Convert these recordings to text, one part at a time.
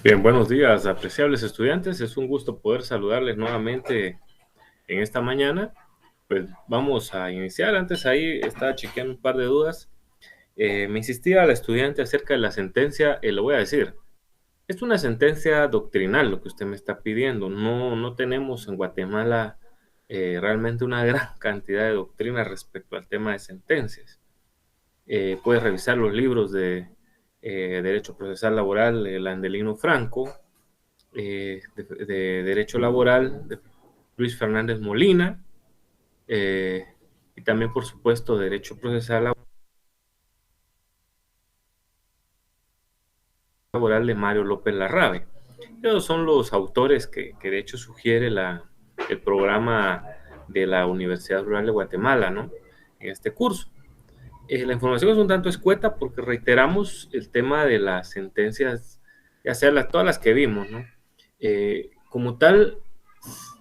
Bien, buenos días, apreciables estudiantes. Es un gusto poder saludarles nuevamente en esta mañana. Pues vamos a iniciar. Antes ahí estaba chequeando un par de dudas. Me insistía la estudiante acerca de la sentencia. Le voy a decir, es una sentencia doctrinal lo que usted me está pidiendo. No tenemos en Guatemala realmente una gran cantidad de doctrina respecto al tema de sentencias. Puedes revisar los libros de Derecho Procesal Laboral de Landelino Franco, de Derecho Laboral de Luis Fernández Molina, eh, y también, por supuesto, Derecho Procesal Laboral de Mario López Larrabe. Esos son los autores que de hecho sugiere el programa de la Universidad Rural de Guatemala, ¿no? En este curso. La información es un tanto escueta porque reiteramos el tema de las sentencias, ya sea todas las que vimos, ¿no? Como tal,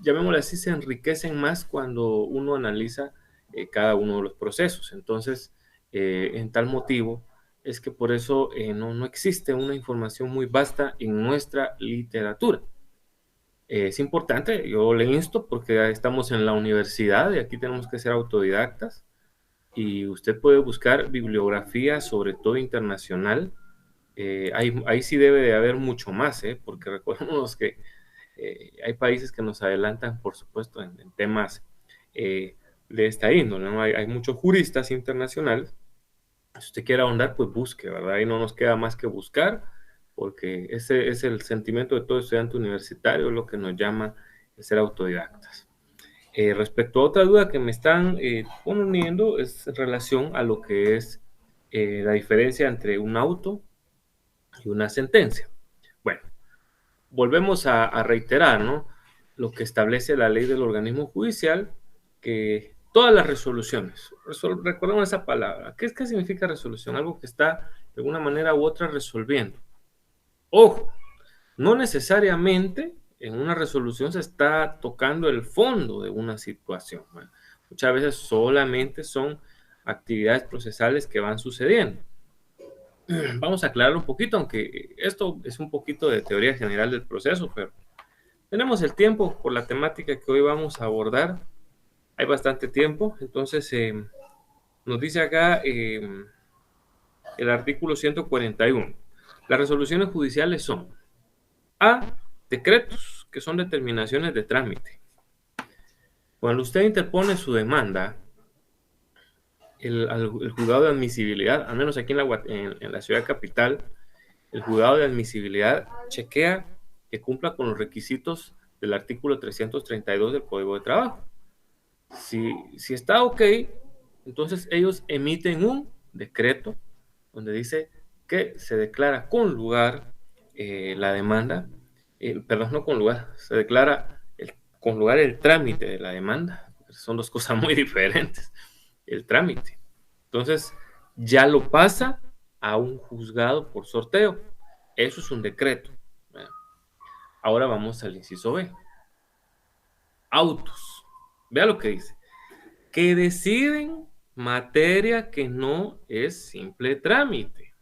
llamémoslo así, se enriquecen más cuando uno analiza cada uno de los procesos. Entonces, en tal motivo, es que por eso no existe una información muy vasta en nuestra literatura. Es importante, yo le insto porque estamos en la universidad y aquí tenemos que ser autodidactas y usted puede buscar bibliografía, sobre todo internacional. Ahí sí debe de haber mucho más, porque recordemos que hay países que nos adelantan, por supuesto, en temas de esta índole, ¿no? Hay muchos juristas internacionales. Si usted quiere ahondar, pues busque, ¿verdad? Ahí no nos queda más que buscar, porque ese es el sentimiento de todo estudiante universitario, lo que nos llama el ser autodidactas. Respecto a otra duda que me están poniendo, es en relación a lo que es la diferencia entre un auto y una sentencia. Bueno, volvemos a reiterar, ¿no? Lo que establece la ley del organismo judicial, que todas las resoluciones, recordemos esa palabra, ¿qué significa resolución? Algo que está de alguna manera u otra resolviendo. Ojo, no necesariamente en una resolución se está tocando el fondo de una situación. Bueno, muchas veces solamente son actividades procesales que van sucediendo. Vamos a aclararlo un poquito, aunque esto es un poquito de teoría general del proceso, pero tenemos el tiempo por la temática que hoy vamos a abordar. Hay bastante tiempo, entonces nos dice acá el artículo 141. Las resoluciones judiciales son A. Decretos, que son determinaciones de trámite. Cuando usted interpone su demanda, el juzgado de admisibilidad, al menos aquí en la ciudad capital, el juzgado de admisibilidad chequea que cumpla con los requisitos del artículo 332 del Código de Trabajo. Si está ok, entonces ellos emiten un decreto donde dice que se declara con lugar la demanda, perdón, no con lugar, se declara con lugar el trámite de la demanda. Son dos cosas muy diferentes. El trámite. Entonces, ya lo pasa a un juzgado por sorteo. Eso es un decreto. Bueno, ahora vamos al inciso B. Autos. Vea lo que dice. Que deciden materia que no es simple trámite.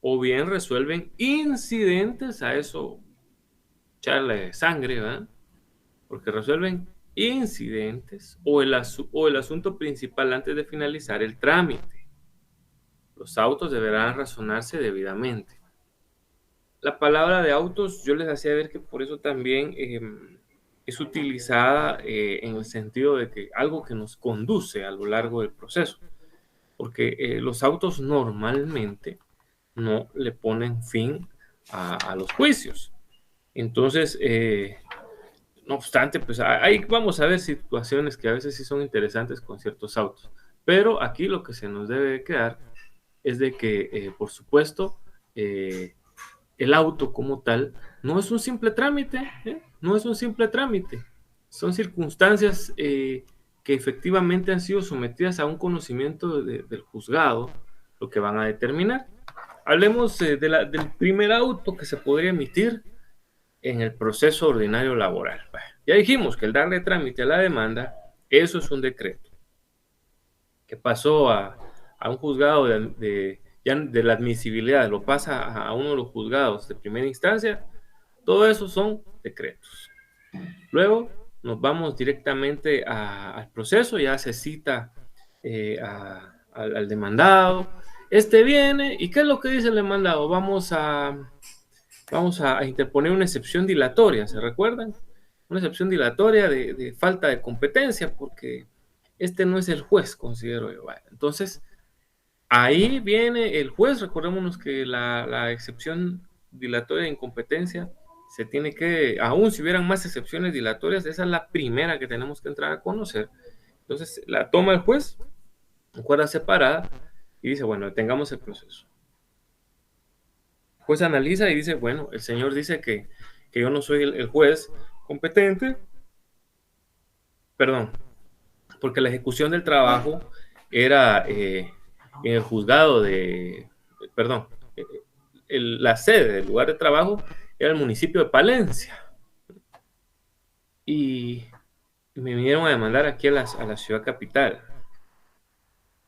O bien resuelven incidentes, a eso echarle sangre, ¿verdad? Porque resuelven incidentes o el asunto principal antes de finalizar el trámite. Los autos deberán razonarse debidamente. La palabra de autos yo les hacía ver que por eso también es utilizada en el sentido de que algo que nos conduce a lo largo del proceso, porque los autos normalmente no le ponen fin a los juicios. Entonces, no obstante, pues ahí vamos a ver situaciones que a veces sí son interesantes con ciertos autos, pero aquí lo que se nos debe quedar es de que, por supuesto, el auto como tal no es un simple trámite, no es un simple trámite. Son circunstancias que efectivamente han sido sometidas a un conocimiento del juzgado, lo que van a determinar. Hablemos del primer auto que se podría emitir en el proceso ordinario laboral. Ya dijimos que el darle trámite a la demanda, eso es un decreto que pasó a un juzgado ya de la admisibilidad lo pasa a uno de los juzgados de primera instancia, todo eso son decretos. Luego nos vamos directamente al proceso, ya se cita al demandado. Este viene, ¿y qué es lo que dice el demandado? Vamos a interponer una excepción dilatoria, ¿se recuerdan? Una excepción dilatoria de falta de competencia, porque este no es el juez, considero yo. Entonces, ahí viene el juez. Recordémonos que la excepción dilatoria de incompetencia se tiene que, aún si hubieran más excepciones dilatorias, esa es la primera que tenemos que entrar a conocer. Entonces, la toma el juez, en cuerda separada, y dice, bueno, detengamos el proceso. El juez analiza y dice, bueno, el señor dice que yo no soy el juez competente, perdón, porque la ejecución del trabajo era en el juzgado perdón, la sede del lugar de trabajo era el municipio de Palencia. Y me vinieron a demandar aquí a la ciudad capital.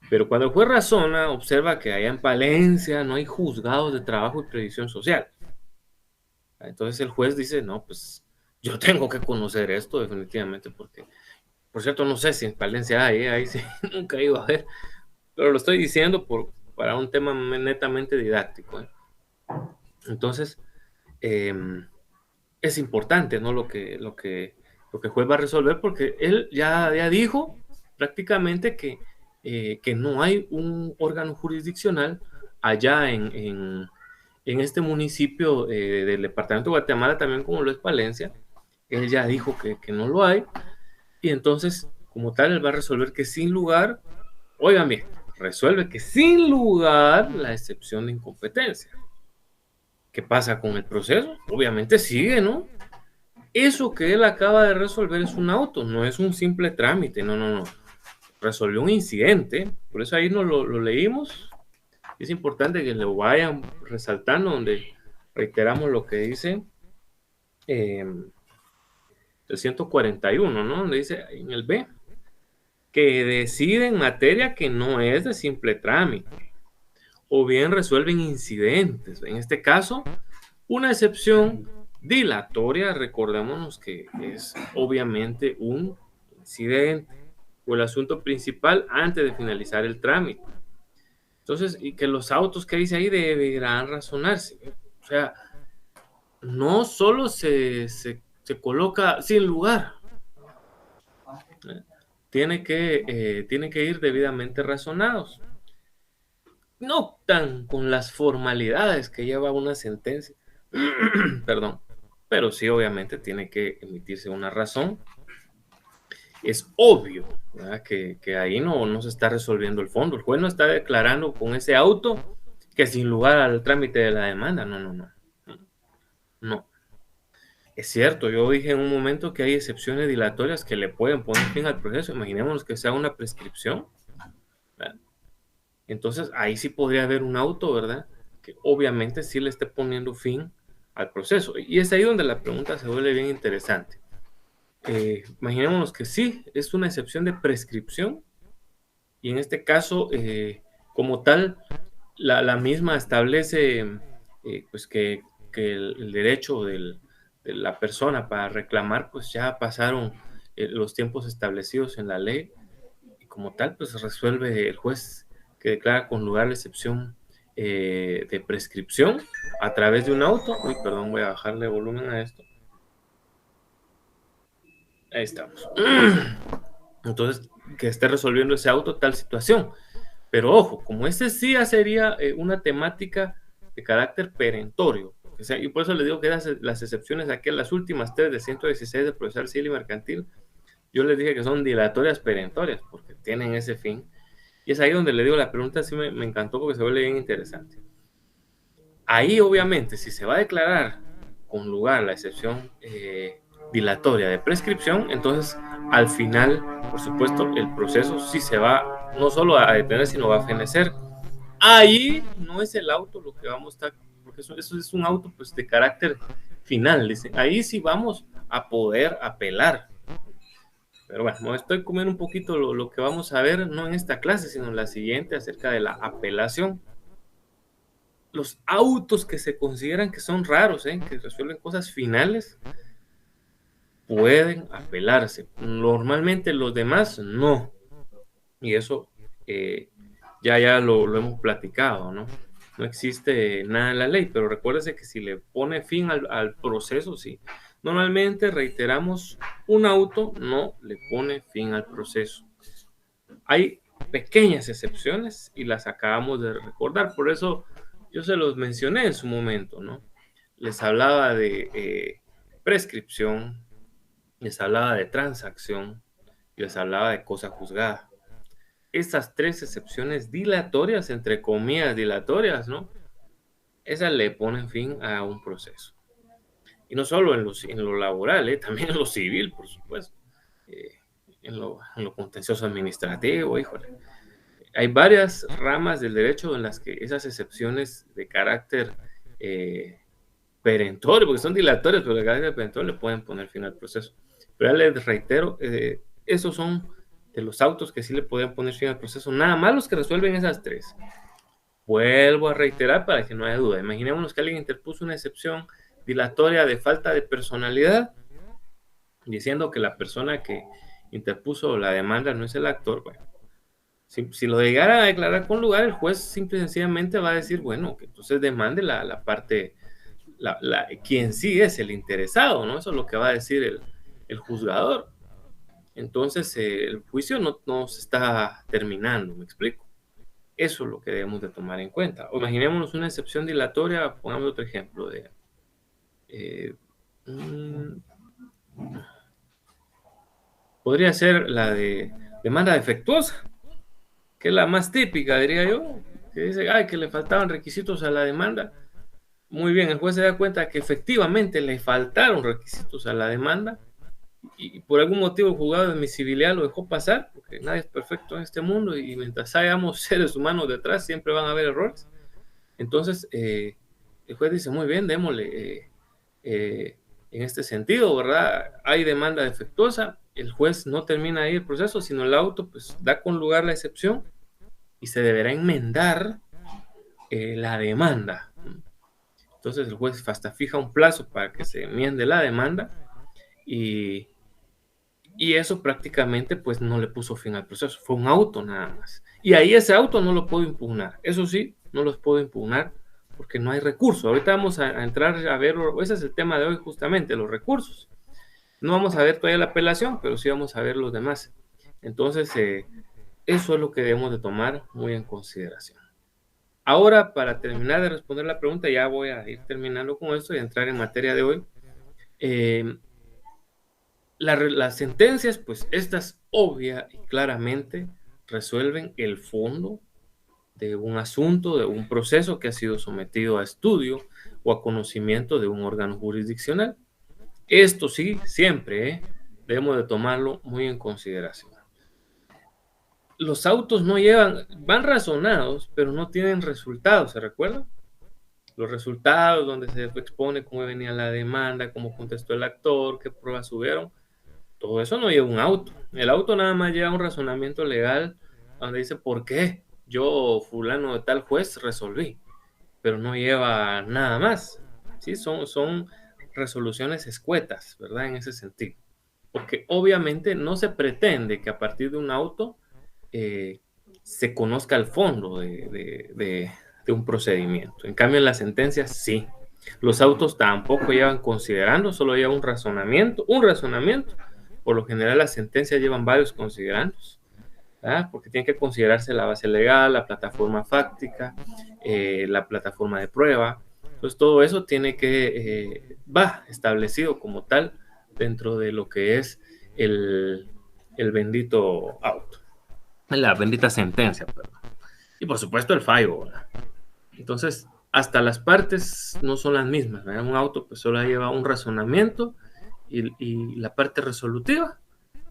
Pero cuando el juez razona, observa que allá en Palencia no hay juzgados de trabajo y previsión social. Entonces el juez dice, no, pues yo tengo que conocer esto definitivamente, porque, por cierto, no sé si en Palencia hay, ahí sí, nunca he ido a ver, pero lo estoy diciendo para un tema netamente didáctico. Entonces, es importante, ¿no? Lo que el juez va a resolver, porque él ya dijo prácticamente que no hay un órgano jurisdiccional allá en este municipio del departamento de Guatemala, también como lo es Palencia. Él ya dijo que no lo hay, y entonces, como tal, él va a resolver que sin lugar, oigan bien, resuelve que sin lugar la excepción de incompetencia. ¿Qué pasa con el proceso? Obviamente sigue, ¿no? Eso que él acaba de resolver es un auto, no es un simple trámite, no. Resolvió un incidente, por eso ahí no lo leímos. Es importante que lo vayan resaltando, donde reiteramos lo que dice el 141, ¿no? Donde dice en el B, que decide en materia que no es de simple trámite, o bien resuelven incidentes. En este caso, una excepción dilatoria, recordémonos que es obviamente un incidente o el asunto principal antes de finalizar el trámite. Entonces, y que los autos que dice ahí deberán razonarse. O sea, no solo se coloca sin lugar, tiene que ir debidamente razonados. No tan con las formalidades que lleva una sentencia, perdón, pero sí obviamente tiene que emitirse una razón. Es obvio, ¿verdad? Que ahí no se está resolviendo el fondo. El juez no está declarando con ese auto que sin lugar al trámite de la demanda. No. Es cierto, yo dije en un momento que hay excepciones dilatorias que le pueden poner fin al proceso. Imaginémonos que sea una prescripción, ¿verdad? Entonces ahí sí podría haber un auto, ¿verdad? Que obviamente sí le esté poniendo fin al proceso. Y es ahí donde la pregunta se vuelve bien interesante. Imaginémonos que sí, es una excepción de prescripción, y en este caso, como tal, la misma establece pues que el derecho de la persona para reclamar, pues ya pasaron los tiempos establecidos en la ley, y como tal, pues resuelve el juez que declara con lugar la excepción de prescripción a través de un auto. Uy, perdón, voy a bajarle volumen a esto. Ahí estamos. Entonces, que esté resolviendo ese auto tal situación. Pero ojo, como ese sí ya sería una temática de carácter perentorio. O sea, y por eso les digo que las excepciones aquí, las últimas tres de 116 de procesal civil y mercantil, yo les dije que son dilatorias perentorias, porque tienen ese fin. Y es ahí donde le digo, la pregunta sí me encantó, porque se vuelve bien interesante. Ahí, obviamente, si se va a declarar con lugar la excepción dilatoria de prescripción, entonces al final, por supuesto, el proceso sí se va no solo a detener, sino va a fenecer. Ahí no es el auto lo que vamos a estar, porque eso es un auto pues de carácter final, dicen. Ahí sí vamos a poder apelar. Pero bueno, estoy comiendo un poquito lo que vamos a ver, no en esta clase, sino en la siguiente, acerca de la apelación. los autos que se consideran que son raros, que resuelven cosas finales, pueden apelarse. Normalmente los demás no. Y eso eh, ya lo hemos platicado, ¿no? No existe nada en la ley, pero recuérdese que si le pone fin al proceso, sí. Normalmente reiteramos, un auto no le pone fin al proceso. Hay pequeñas excepciones y las acabamos de recordar, por eso yo se los mencioné en su momento, ¿no? Les hablaba de prescripción, les hablaba de transacción y les hablaba de cosa juzgada. Estas tres excepciones dilatorias, entre comillas dilatorias, ¿no? Esas le ponen fin a un proceso. Y no solo en lo laboral, también en lo civil, por supuesto. Eh, en lo contencioso administrativo, híjole. Hay varias ramas del derecho en las que esas excepciones de carácter perentorio, porque son dilatorias, pero de carácter perentorio le pueden poner fin al proceso. Pero ya les reitero, esos son de los autos que sí le pueden poner fin al proceso, nada más los que resuelven esas tres. Vuelvo a reiterar para que no haya duda. Imaginémonos que alguien interpuso una excepción dilatoria de falta de personalidad, diciendo que la persona que interpuso la demanda no es el actor. Bueno, si lo llegara a declarar con lugar, el juez simple y sencillamente va a decir, bueno, que entonces demande la parte, quien sí es el interesado, ¿no? Eso es lo que va a decir el juzgador. Entonces, el juicio no se está terminando, ¿me explico? Eso es lo que debemos de tomar en cuenta. O imaginémonos una excepción dilatoria, pongamos otro ejemplo de... podría ser la de demanda defectuosa, que es la más típica, diría yo, que dice, ay, que le faltaban requisitos a la demanda. Muy bien, el juez se da cuenta que efectivamente le faltaron requisitos a la demanda y por algún motivo el juzgado de admisibilidad lo dejó pasar, porque nadie es perfecto en este mundo y mientras hayamos seres humanos detrás siempre van a haber errores. Entonces, el juez dice, muy bien, démosle en este sentido, ¿verdad? Hay demanda defectuosa, el juez no termina ahí el proceso, sino el auto pues da con lugar la excepción y se deberá enmendar la demanda. Entonces el juez hasta fija un plazo para que se enmiende la demanda y eso prácticamente pues no le puso fin al proceso, fue un auto nada más. Y ahí ese auto no lo puedo impugnar, eso sí, no los puedo impugnar porque no hay recurso. Ahorita vamos a entrar a ver, ese es el tema de hoy justamente, los recursos. No vamos a ver todavía la apelación, pero sí vamos a ver los demás. Entonces, eso es lo que debemos de tomar muy en consideración. Ahora, para terminar de responder la pregunta, ya voy a ir terminando con esto y entrar en materia de hoy. Las sentencias, pues estas obvia y claramente resuelven el fondo de un asunto, de un proceso que ha sido sometido a estudio o a conocimiento de un órgano jurisdiccional. Esto sí, siempre debemos de tomarlo muy en consideración. Los autos no van razonados, pero no tienen resultados, ¿se recuerda? Los resultados donde se expone cómo venía la demanda, cómo contestó el actor, qué pruebas subieron, todo eso no lleva un auto. El auto nada más lleva un razonamiento legal donde dice por qué yo, fulano de tal juez, resolví, pero no lleva nada más. ¿Sí? Son resoluciones escuetas, ¿verdad? En ese sentido. Porque obviamente no se pretende que a partir de un auto se conozca el fondo de un procedimiento. En cambio, en las sentencias sí. Los autos tampoco llevan considerando, solo lleva un razonamiento. Por lo general, las sentencias llevan varios considerandos, ¿verdad? Porque tiene que considerarse la base legal, la plataforma fáctica, la plataforma de prueba. Entonces, todo eso tiene que va establecido como tal dentro de lo que es el bendito auto, la bendita sentencia, perdón. Y por supuesto el fallo, ¿verdad? Entonces, hasta las partes no son las mismas, ¿verdad? Un auto pues solo lleva un razonamiento y la parte resolutiva,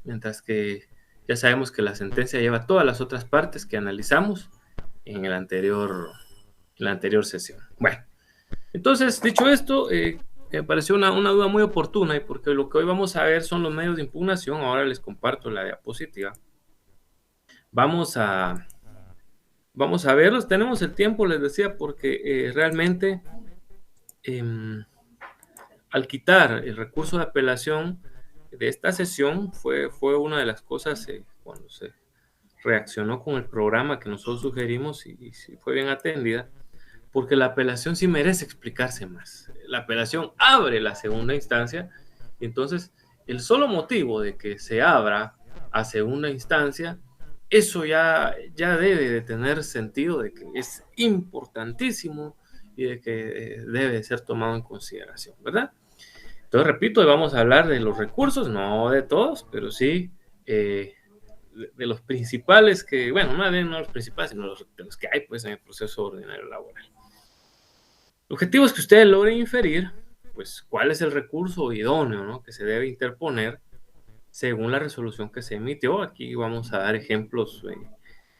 mientras que ya sabemos que la sentencia lleva todas las otras partes que analizamos en la anterior sesión. Bueno, entonces, dicho esto, me pareció una duda muy oportuna, y porque lo que hoy vamos a ver son los medios de impugnación. Ahora les comparto la diapositiva. Vamos a Vamos a verlos. Tenemos el tiempo, les decía, porque realmente em, al quitar el recurso de apelación de esta sesión fue una de las cosas cuando se reaccionó con el programa que nosotros sugerimos y sí fue bien atendida, porque la apelación sí merece explicarse más. La apelación abre la segunda instancia, y entonces el solo motivo de que se abra a segunda instancia, eso ya debe de tener sentido de que es importantísimo y de que debe ser tomado en consideración, ¿verdad? Entonces, repito, vamos a hablar de los recursos, no de todos, pero sí eh, de los principales que, bueno, no los principales, sino de los que hay pues en el proceso ordinario laboral. El objetivo es que ustedes logren inferir, pues, cuál es el recurso idóneo, ¿no?, que se debe interponer según la resolución que se emitió. Aquí vamos a dar ejemplos,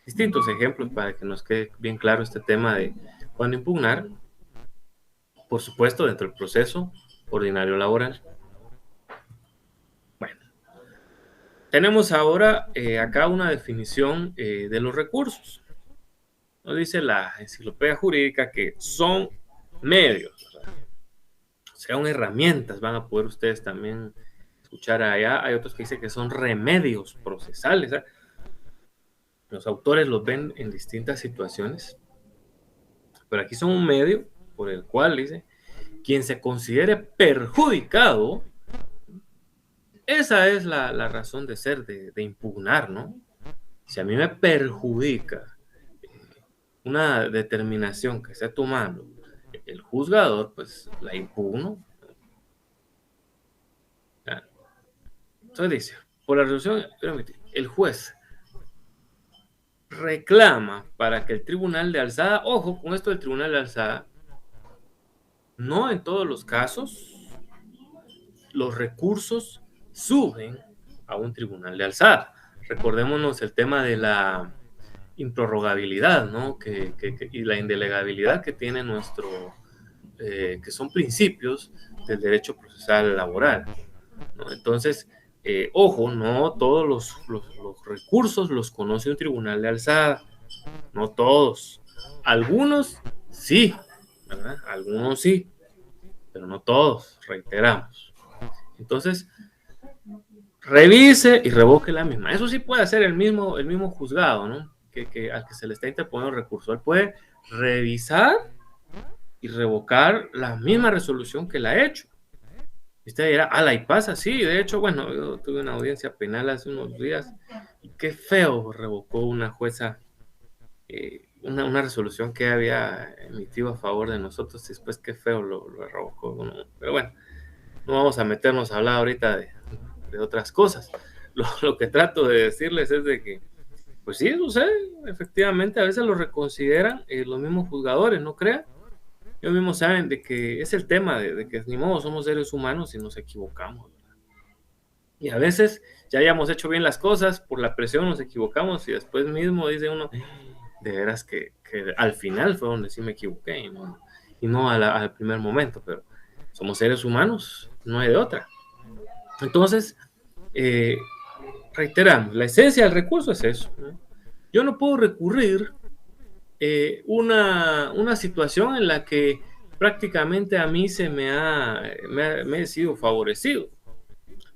distintos ejemplos para que nos quede bien claro este tema de cuándo impugnar, por supuesto, dentro del proceso ordinario laboral. Bueno, tenemos ahora acá una definición de los recursos. Nos dice la enciclopedia jurídica que son medios, ¿verdad? Sean herramientas, van a poder ustedes también escuchar allá. Hay otros que dicen que son remedios procesales, ¿eh? Los autores los ven en distintas situaciones, pero aquí son un medio por el cual, dice, quien se considere perjudicado, esa es la razón de ser, de impugnar, ¿no? Si a mí me perjudica una determinación que esté tomando el juzgador, pues la impugno. Entonces dice, por la resolución, el juez reclama para que el tribunal de alzada, ojo con esto del tribunal de alzada, no en todos los casos los recursos suben a un tribunal de alzada. Recordémonos el tema de la improrrogabilidad, ¿no? Y la indelegabilidad que tiene que son principios del derecho procesal laboral, ¿no? Entonces, ojo, no todos los recursos los conoce un tribunal de alzada, no todos. Algunos sí, ¿verdad? Algunos sí, pero no todos, reiteramos. Entonces, revise y revoque la misma. Eso sí puede hacer el mismo juzgado, ¿no? Al que se le está interponiendo el recurso. Él puede revisar y revocar la misma resolución que la ha hecho. Y usted dirá, ala, y pasa, sí, de hecho, bueno, yo tuve una audiencia penal hace unos días y qué feo revocó una jueza una resolución que había emitido a favor de nosotros y después qué feo lo revocó. Bueno, pero bueno, no vamos a meternos a hablar ahorita de otras cosas. Lo que trato de decirles es de que, pues sí, sucede, efectivamente, a veces lo reconsideran los mismos juzgadores, ¿no crean? Ellos mismos saben de que es el tema de que ni modo somos seres humanos y nos equivocamos, ¿verdad? Y a veces ya hayamos hecho bien las cosas, por la presión nos equivocamos y después mismo dice uno, de veras que al final fue donde sí me equivoqué y no al primer momento, pero somos seres humanos, no hay de otra. Entonces, eh, reiteramos, la esencia del recurso es eso, ¿no? Yo no puedo recurrir una situación en la que prácticamente a mí me he sido favorecido.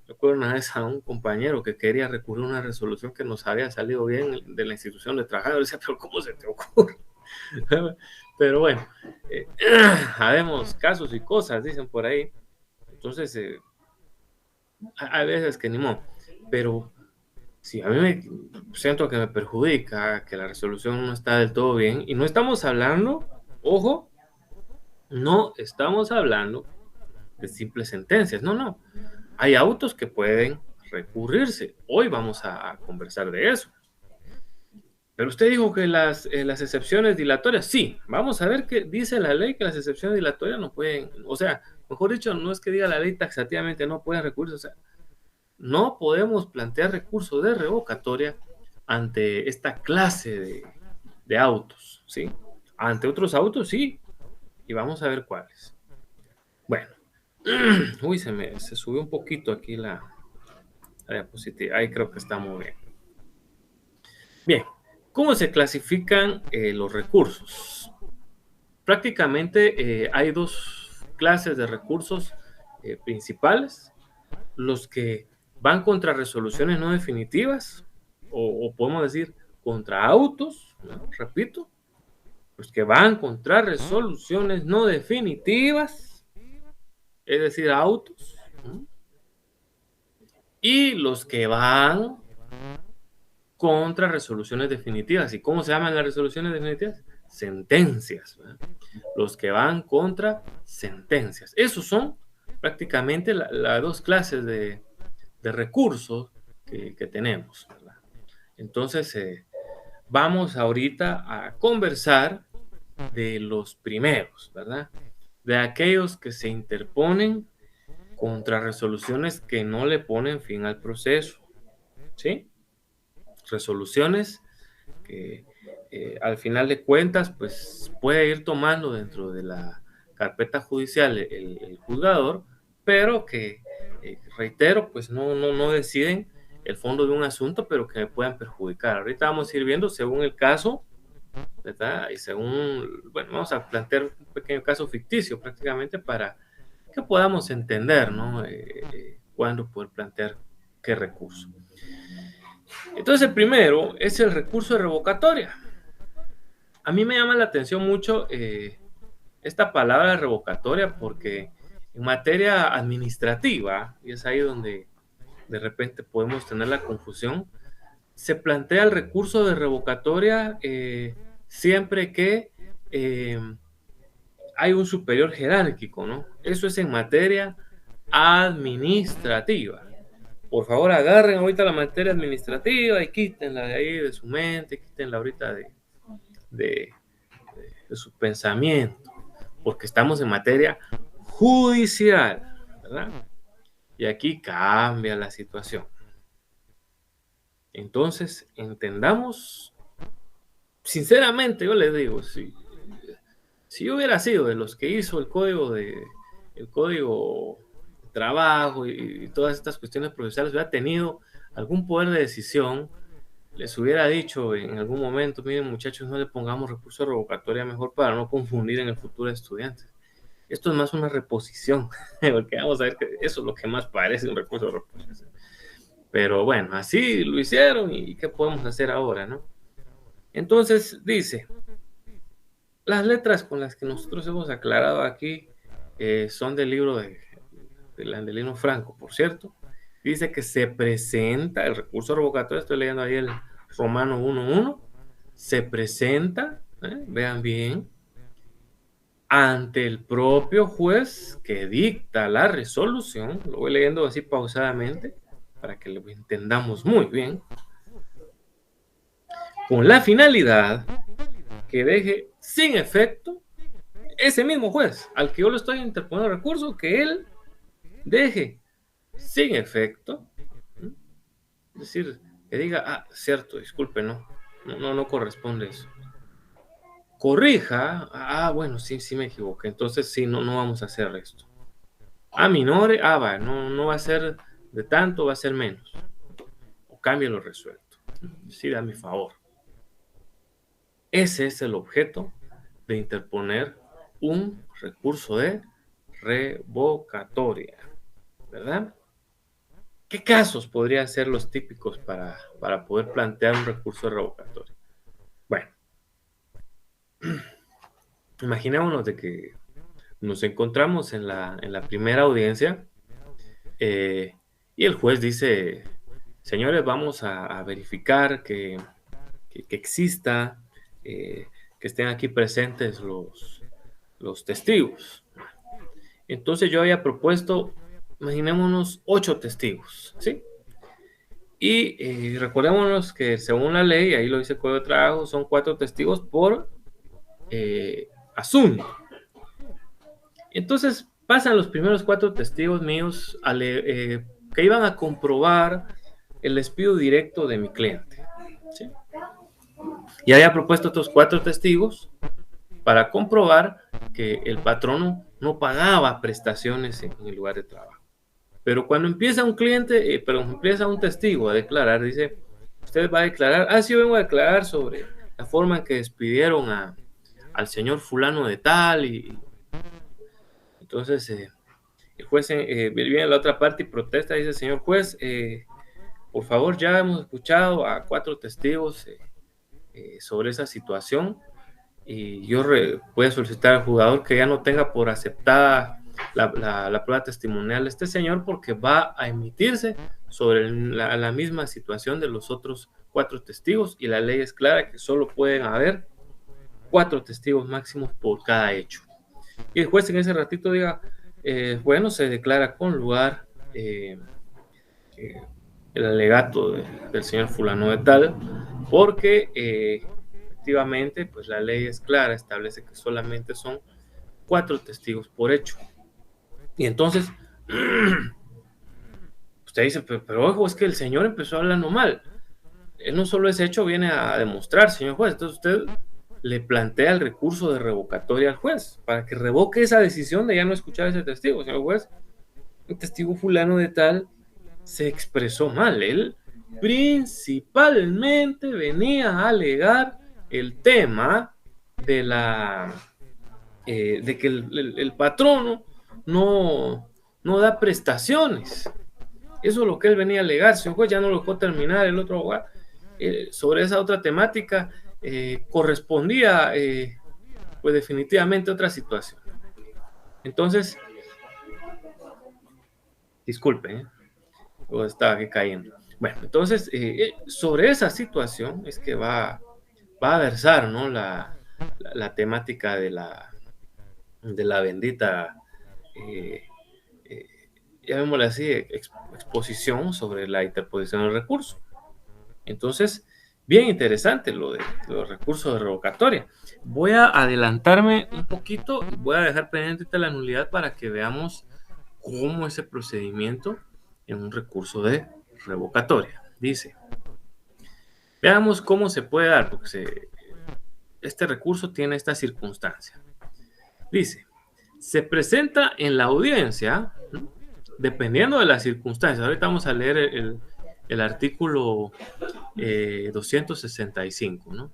Recuerdo una vez a un compañero que quería recurrir a una resolución que nos había salido bien de la institución de trabajo. Yo decía, pero ¿cómo se te ocurre? Pero bueno, habemos casos y cosas, dicen por ahí. Entonces, hay veces que ni modo. Pero si a mí me siento que me perjudica, que la resolución no está del todo bien, y no estamos hablando, ojo, no estamos hablando de simples sentencias, no, no. Hay autos que pueden recurrirse. Hoy vamos a conversar de eso. Pero usted dijo que las excepciones dilatorias, sí, vamos a ver qué dice la ley, que las excepciones dilatorias no pueden, o sea, mejor dicho, no es que diga la ley taxativamente no pueden recurrir, o sea, no podemos plantear recurso de revocatoria ante esta clase de autos, ¿sí? Ante otros autos, sí, y vamos a ver cuáles. Bueno, uy, se subió un poquito aquí la diapositiva, ahí creo que está muy bien. Bien, ¿Cómo se clasifican los recursos? Prácticamente hay dos clases de recursos principales: los que van contra resoluciones no definitivas, o podemos decir contra autos, ¿no? Repito, los que van contra resoluciones no definitivas, es decir, autos, ¿no? Y los que van contra resoluciones definitivas. ¿Y cómo se llaman las resoluciones definitivas? Sentencias, ¿verdad? Los que van contra sentencias. Esos son prácticamente las dos clases de recursos que tenemos, ¿verdad? Entonces, vamos ahorita a conversar de los primeros, ¿verdad? De aquellos que se interponen contra resoluciones que no le ponen fin al proceso, ¿sí? Resoluciones que al final de cuentas, pues puede ir tomando dentro de la carpeta judicial el juzgador, pero que, reitero, pues no deciden el fondo de un asunto, pero que me puedan perjudicar. Ahorita vamos a ir viendo según el caso, ¿verdad? Y según, bueno, vamos a plantear un pequeño caso ficticio prácticamente para que podamos entender, ¿no? Cuándo poder plantear qué recurso. Entonces, el primero es el recurso de revocatoria. A mí me llama la atención mucho esta palabra revocatoria, porque en materia administrativa, y es ahí donde de repente podemos tener la confusión, se plantea el recurso de revocatoria siempre que hay un superior jerárquico, ¿no? Eso es en materia administrativa. Por favor, agarren ahorita la materia administrativa y quítenla de ahí de su mente, quítenla ahorita de, de su pensamiento, porque estamos en materia judicial, ¿verdad? Y aquí cambia la situación. Entonces, entendamos, sinceramente, yo les digo, si yo hubiera sido de los que hizo el código de trabajo y todas estas cuestiones procesales, hubiera tenido algún poder de decisión, les hubiera dicho en algún momento: miren, muchachos, no le pongamos recurso de revocatoria, mejor para no confundir en el futuro a estudiantes. Esto es más una reposición, porque vamos a ver que eso es lo que más parece un recurso de reposición. Pero bueno, así lo hicieron, y ¿qué podemos hacer ahora, no? Entonces dice, las letras con las que nosotros hemos aclarado aquí son del libro de Landelino Franco, por cierto. Dice que se presenta el recurso revocatorio, estoy leyendo ahí el Romano 1.1, se presenta, vean bien, ante el propio juez que dicta la resolución. Lo voy leyendo así pausadamente para que lo entendamos muy bien, con la finalidad que deje sin efecto ese mismo juez al que yo le estoy interponiendo recurso, que él deje sin efecto, es decir, que diga, cierto, disculpe, no corresponde eso. Corrija, bueno, sí me equivoqué, entonces sí, no vamos a hacer esto. Minore, no va a ser de tanto, va a ser menos. O cambie lo resuelto. Sí, a mi favor. Ese es el objeto de interponer un recurso de revocatoria, ¿verdad? ¿Qué casos podrían ser los típicos para poder plantear un recurso de revocatoria? Bueno, imaginémonos de que nos encontramos en la primera audiencia y el juez dice: señores, vamos a verificar que exista, que estén aquí presentes los testigos. Entonces yo había propuesto, imaginémonos, 8 testigos, ¿sí? Y recordémonos que según la ley, ahí lo dice el Código de Trabajo, son 4 testigos por asunto. Entonces pasan los primeros 4 testigos míos que iban a comprobar el despido directo de mi cliente, ¿sí? Y había propuesto otros 4 testigos para comprobar que el patrono no pagaba prestaciones en el lugar de trabajo. Pero cuando empieza un cliente, empieza un testigo a declarar, dice: usted va a declarar, sí, yo vengo a declarar sobre la forma en que despidieron al señor fulano de tal, y entonces el juez viene a la otra parte y protesta, dice, señor juez, por favor, ya hemos escuchado a 4 testigos sobre esa situación, y yo voy a solicitar al jugador que ya no tenga por aceptada la prueba testimonial de este señor, porque va a emitirse sobre la misma situación de los otros 4 testigos, y la ley es clara que solo pueden haber 4 testigos máximos por cada hecho. Y el juez en ese ratito diga, bueno, se declara con lugar el alegato del señor fulano de tal, porque efectivamente, pues la ley es clara, establece que solamente son 4 testigos por hecho. Y entonces, usted dice, pero ojo, es que el señor empezó hablando mal. Él no solo ese hecho viene a demostrar, señor juez. Entonces usted le plantea el recurso de revocatoria al juez para que revoque esa decisión de ya no escuchar a ese testigo. Señor juez, el testigo fulano de tal se expresó mal. Él principalmente venía a alegar el tema de de que el patrono no da prestaciones. Eso es lo que él venía a alegar. Señor juez, ya no lo dejó terminar el otro abogado. Sobre esa otra temática correspondía pues definitivamente otra situación. Entonces, disculpen, estaba aquí cayendo. Bueno, entonces, sobre esa situación es que va a versar, ¿no? la temática de la bendita, eh, llamémosle así, exposición sobre la interposición del recurso. Entonces, bien interesante lo de los recursos de revocatoria. Voy a adelantarme un poquito y voy a dejar pendiente la nulidad para que veamos cómo es el procedimiento en un recurso de revocatoria. Dice, veamos cómo se puede dar, porque este recurso tiene esta circunstancia. Dice, se presenta en la audiencia, dependiendo de las circunstancias. Ahorita vamos a leer el artículo 265, ¿no?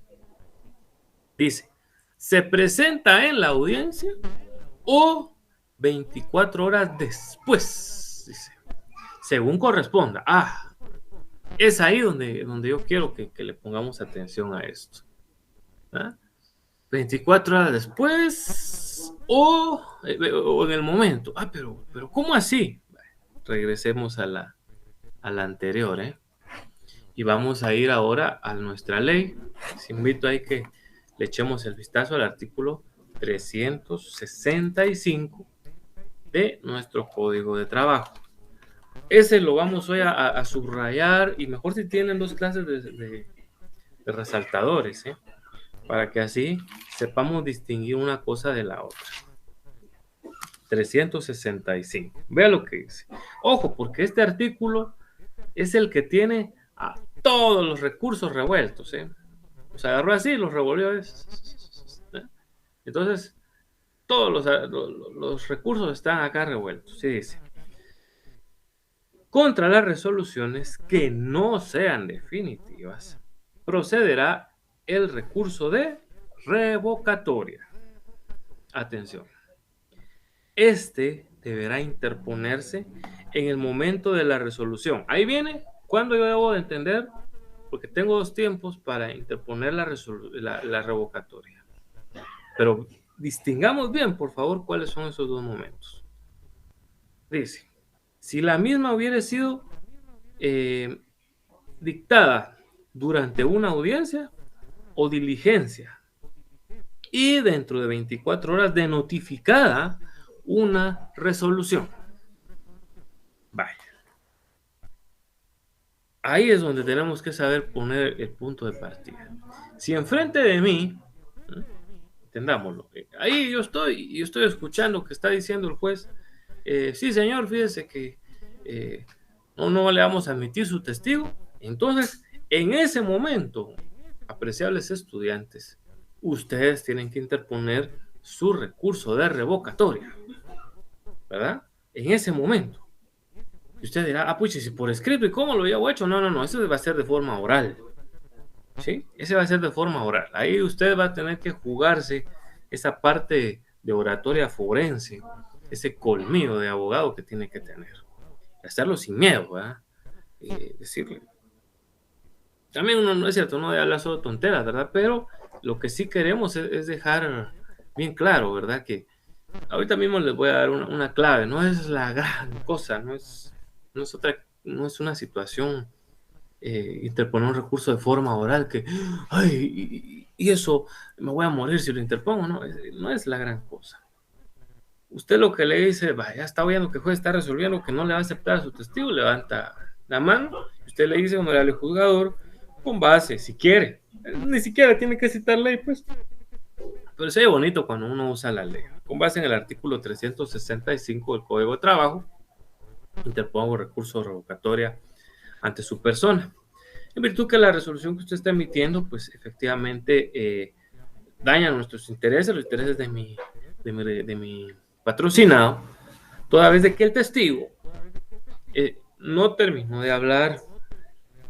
Dice, se presenta en la audiencia o 24 horas después, dice, según corresponda. Es ahí donde yo quiero que le pongamos atención a esto. ¿Ah? 24 horas después o en el momento. Pero ¿cómo así? Regresemos a la anterior, ¿eh? Y vamos a ir ahora a nuestra ley. Les invito a que le echemos el vistazo al artículo 365 de nuestro Código de Trabajo. Ese lo vamos hoy a subrayar, y mejor si tienen 2 clases de resaltadores, ¿eh? Para que así sepamos distinguir una cosa de la otra. 365. Vea lo que dice. Ojo, porque este artículo es el que tiene a todos los recursos revueltos, ¿eh? O sea, agarró así y los revolvió. Entonces, todos los recursos están acá revueltos. Sí, dice. Contra las resoluciones que no sean definitivas, procederá el recurso de revocatoria. Atención. Este deberá interponerse en el momento de la resolución. Ahí viene cuando yo debo de entender, porque tengo 2 tiempos para interponer la revocatoria. Pero distingamos bien, por favor, cuáles son esos 2 momentos. Dice, si la misma hubiera sido dictada durante una audiencia o diligencia y dentro de 24 horas de notificada una resolución. Vaya. Ahí es donde tenemos que saber poner el punto de partida. Si enfrente de mí, entendámoslo, ahí yo estoy escuchando que está diciendo el juez, sí señor, fíjese que no le vamos a admitir su testigo. Entonces, en ese momento, apreciables estudiantes, ustedes tienen que interponer su recurso de revocatoria, ¿verdad? En ese momento. Y usted dirá, ah, pues, si por escrito, ¿y cómo lo llevo hecho? No, no, no, eso va a ser de forma oral, ¿sí? Ese va a ser de forma oral. Ahí usted va a tener que jugarse esa parte de oratoria forense, ese colmillo de abogado que tiene que tener. Hacerlo sin miedo, ¿verdad? Decirle. También uno, no es cierto, no habla solo tonteras, ¿verdad? Pero lo que sí queremos es dejar bien claro, ¿verdad? Que ahorita mismo les voy a dar una clave, no es la gran cosa, no es otra, no es una situación, interponer un recurso de forma oral que, ay, y eso, me voy a morir si lo interpongo, no, no es la gran cosa. Usted lo que le dice, va, ya está oyendo que el juez está resolviendo que no le va a aceptar a su testigo, levanta la mano, usted le dice, honorable juzgador, con base, si quiere, ni siquiera tiene que citar ley, pues, pero se ve bonito cuando uno usa la ley. Con base en el artículo 365 del Código de Trabajo, interpongo recurso de revocatoria ante su persona. En virtud que la resolución que usted está emitiendo, pues efectivamente daña nuestros intereses, los intereses de mi patrocinado, toda vez de que el testigo no terminó de hablar.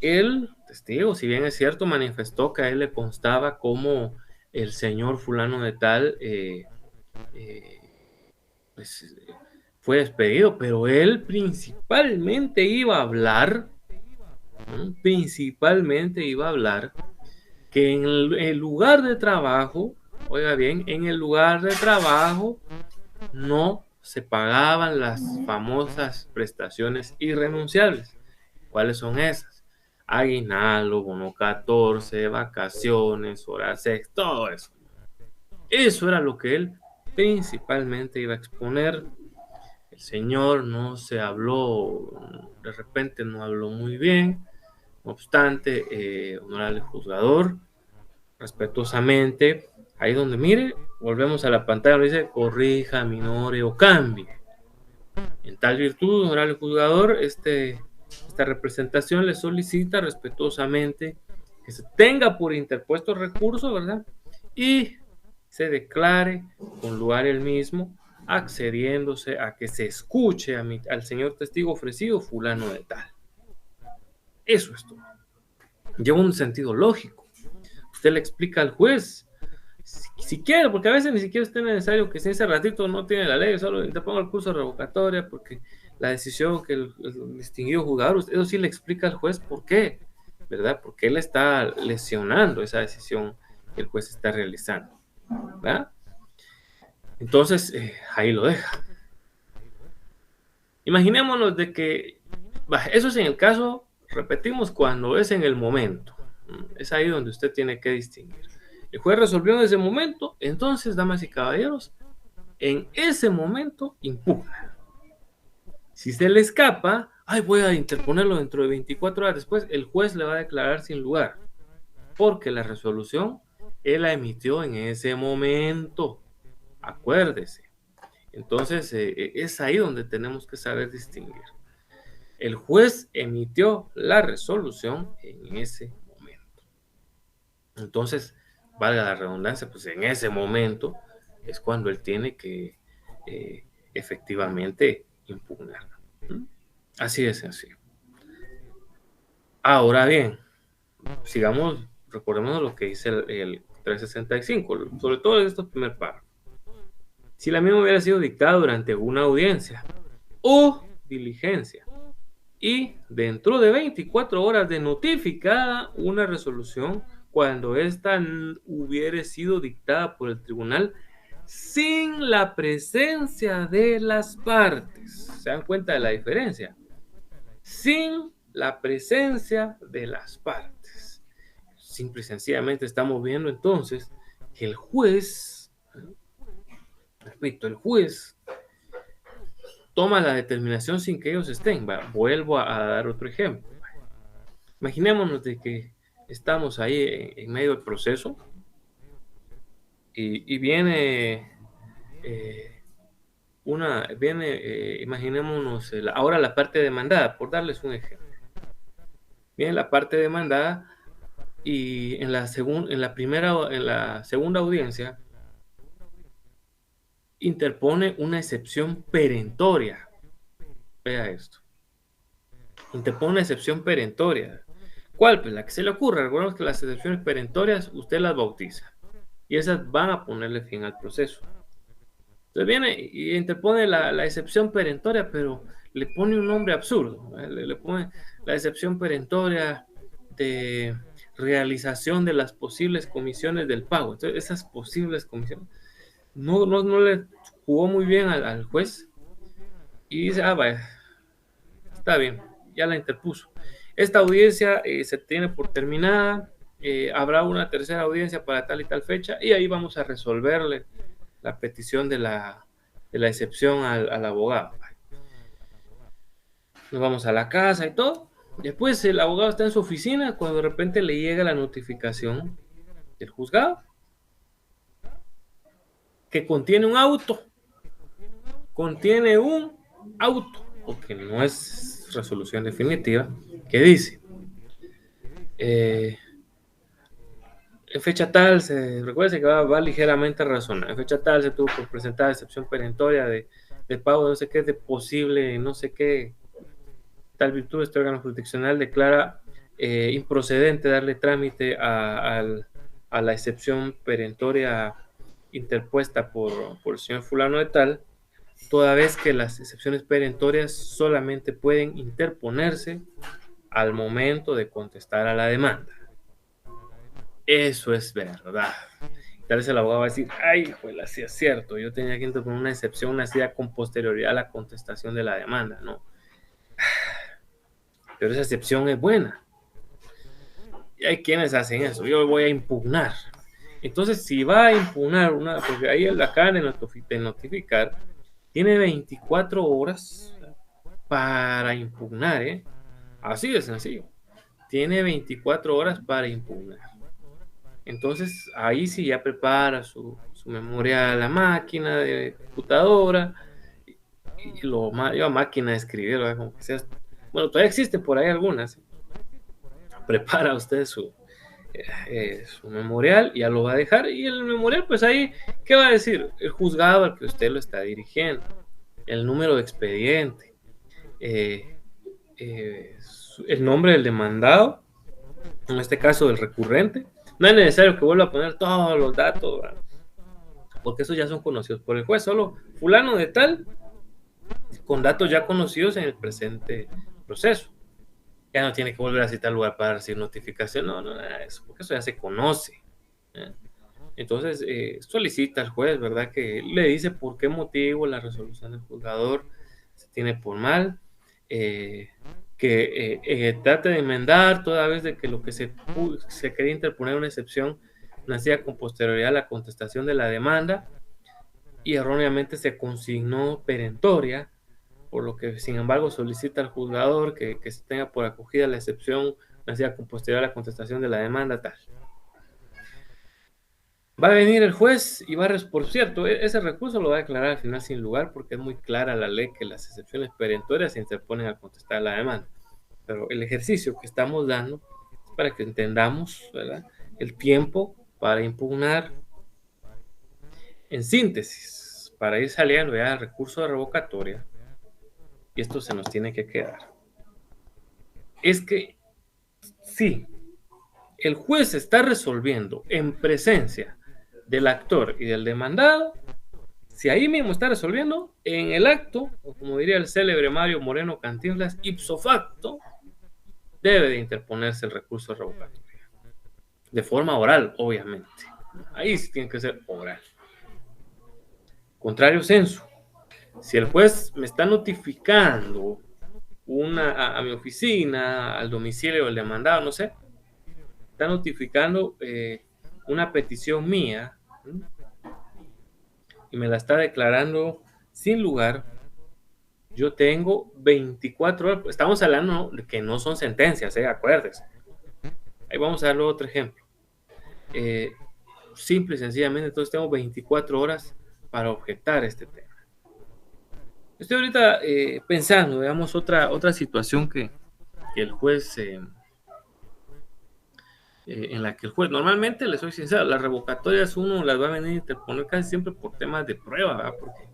El testigo, si bien es cierto, manifestó que a él le constaba como el señor fulano de tal eh, pues, fue despedido, pero él principalmente iba a hablar, ¿no? Principalmente iba a hablar que en el lugar de trabajo, oiga bien, en el lugar de trabajo no se pagaban las famosas prestaciones irrenunciables. ¿Cuáles son esas? Aguinaldo, bono 14, vacaciones, horas extras, todo eso. Eso era lo que él principalmente iba a exponer. El señor no se habló, de repente no habló muy bien. No obstante, honorable juzgador, respetuosamente, ahí donde mire, volvemos a la pantalla, donde dice corrija, minore o cambie. En tal virtud, honorable juzgador, esta representación le solicita respetuosamente que se tenga por interpuesto recurso, ¿verdad? Y se declare con lugar el mismo, accediéndose a que se escuche al señor testigo ofrecido fulano de tal. Eso es todo. Lleva un sentido lógico. Usted le explica al juez, si quiere, porque a veces ni siquiera es necesario que si ese ratito no tiene la ley, solo interponga el curso de revocatoria, porque la decisión que el distinguido juzgador, eso sí le explica al juez por qué, ¿verdad? Porque él está lesionando esa decisión que el juez está realizando, ¿verdad? Entonces, ahí lo deja. Imaginémonos de que, eso es en el caso, repetimos, cuando es en el momento. Es ahí donde usted tiene que distinguir. El juez resolvió en ese momento, entonces, damas y caballeros, en ese momento impugna. Si se le escapa, ay, voy a interponerlo dentro de 24 horas después, el juez le va a declarar sin lugar, porque la resolución él la emitió en ese momento. Acuérdese. Entonces, es ahí donde tenemos que saber distinguir. El juez emitió la resolución en ese momento. Entonces, valga la redundancia, pues en ese momento es cuando él tiene que efectivamente impugnar. Así de sencillo. Ahora bien, sigamos, recordemos lo que dice el 365, sobre todo en estos primer párrafos. Si la misma hubiera sido dictada durante una audiencia o diligencia y dentro de 24 horas de notificada una resolución cuando ésta hubiere sido dictada por el tribunal sin la presencia de las partes. ¿Se dan cuenta de la diferencia? Sin la presencia de las partes. Simple y sencillamente estamos viendo entonces que el juez, repito, el juez toma la determinación sin que ellos estén. Vuelvo a dar otro ejemplo. Imaginémonos de que estamos ahí en medio del proceso y viene imaginémonos ahora la parte demandada, por darles un ejemplo. Viene la parte demandada y en la segunda audiencia interpone una excepción perentoria. Vea esto. interpone una excepción perentoria. ¿Cuál? Pues la que se le ocurra. Recordemos que las excepciones perentorias usted las bautiza y esas van a ponerle fin al proceso. Entonces viene y interpone la excepción perentoria, pero le pone un nombre absurdo. Le pone la excepción perentoria de realización de las posibles comisiones del pago. Entonces, esas posibles comisiones no le jugó muy bien al juez y dice, vaya, está bien, ya la interpuso. Esta audiencia se tiene por terminada, habrá una tercera audiencia para tal y tal fecha y ahí vamos a resolverle la petición de la excepción al abogado. Nos vamos a la casa y todo. Después el abogado está en su oficina cuando de repente le llega la notificación del juzgado que contiene un auto. Contiene un auto, porque no es resolución definitiva, que dice, en fecha tal, recuerde que va ligeramente razonada, en fecha tal se tuvo por presentar excepción perentoria de pago de no sé qué, de posible, no sé qué, tal virtud, este órgano jurisdiccional declara improcedente darle trámite a la excepción perentoria interpuesta por el señor fulano de tal, toda vez que las excepciones perentorias solamente pueden interponerse al momento de contestar a la demanda. Eso es verdad. Tal vez el abogado va a decir, ay, pues sí es cierto, yo tenía que interponer una excepción nacida con posterioridad a la contestación de la demanda, ¿no? Pero esa excepción es buena. Y hay quienes hacen eso, yo voy a impugnar. Entonces, si va a impugnar porque ahí la acaban de notificar, tiene 24 horas para impugnar, ¿eh? Así de sencillo. Tiene 24 horas para impugnar. Entonces, ahí sí ya prepara su memoria a la máquina de computadora y lo lleva a máquina de escribir, ¿verdad? Como que sea. Bueno, todavía existen por ahí algunas. Prepara usted su memorial, ya lo va a dejar. Y el memorial, pues ahí, ¿qué va a decir? El juzgado al que usted lo está dirigiendo, el número de expediente, el nombre del demandado, en este caso del recurrente. No es necesario que vuelva a poner todos los datos, ¿verdad? Porque esos ya son conocidos por el juez. Solo fulano de tal, con datos ya conocidos en el presente proceso. Ya no tiene que volver a citar lugar para recibir notificación, no, eso, porque eso ya se conoce. Entonces, solicita al juez, ¿verdad? Que le dice por qué motivo la resolución del juzgador se tiene por mal, que trate de enmendar toda vez de que lo que se quería interponer una excepción nacía con posterioridad a la contestación de la demanda y erróneamente se consignó perentoria, por lo que sin embargo solicita al juzgador que se tenga por acogida la excepción nacida con posterioridad a la contestación de la demanda tal. Va a venir el juez y por cierto, ese recurso lo va a declarar al final sin lugar porque es muy clara la ley que las excepciones perentorias se interponen al contestar la demanda. Pero el ejercicio que estamos dando es para que entendamos, ¿verdad?, el tiempo para impugnar. En síntesis, para ir saliendo ya al recurso de revocatoria, y esto se nos tiene que quedar, es que si el juez está resolviendo en presencia del actor y del demandado, si ahí mismo está resolviendo, en el acto, o como diría el célebre Mario Moreno Cantinflas, ipso facto, debe de interponerse el recurso de revocatoria. De forma oral, obviamente. Ahí sí tiene que ser oral. Contrario censo. Si el juez me está notificando a mi oficina, al domicilio del demandado, no sé, está notificando una petición mía, ¿sí?, y me la está declarando sin lugar, yo tengo 24 horas. Estamos hablando de que no son sentencias, acuérdense. Ahí vamos a darle otro ejemplo. Simple y sencillamente, entonces tengo 24 horas para objetar este tema. Estoy ahorita pensando, veamos otra situación que el juez, en la que el juez, normalmente, les soy sincero, las revocatorias uno las va a venir a interponer casi siempre por temas de prueba, ¿verdad? Porque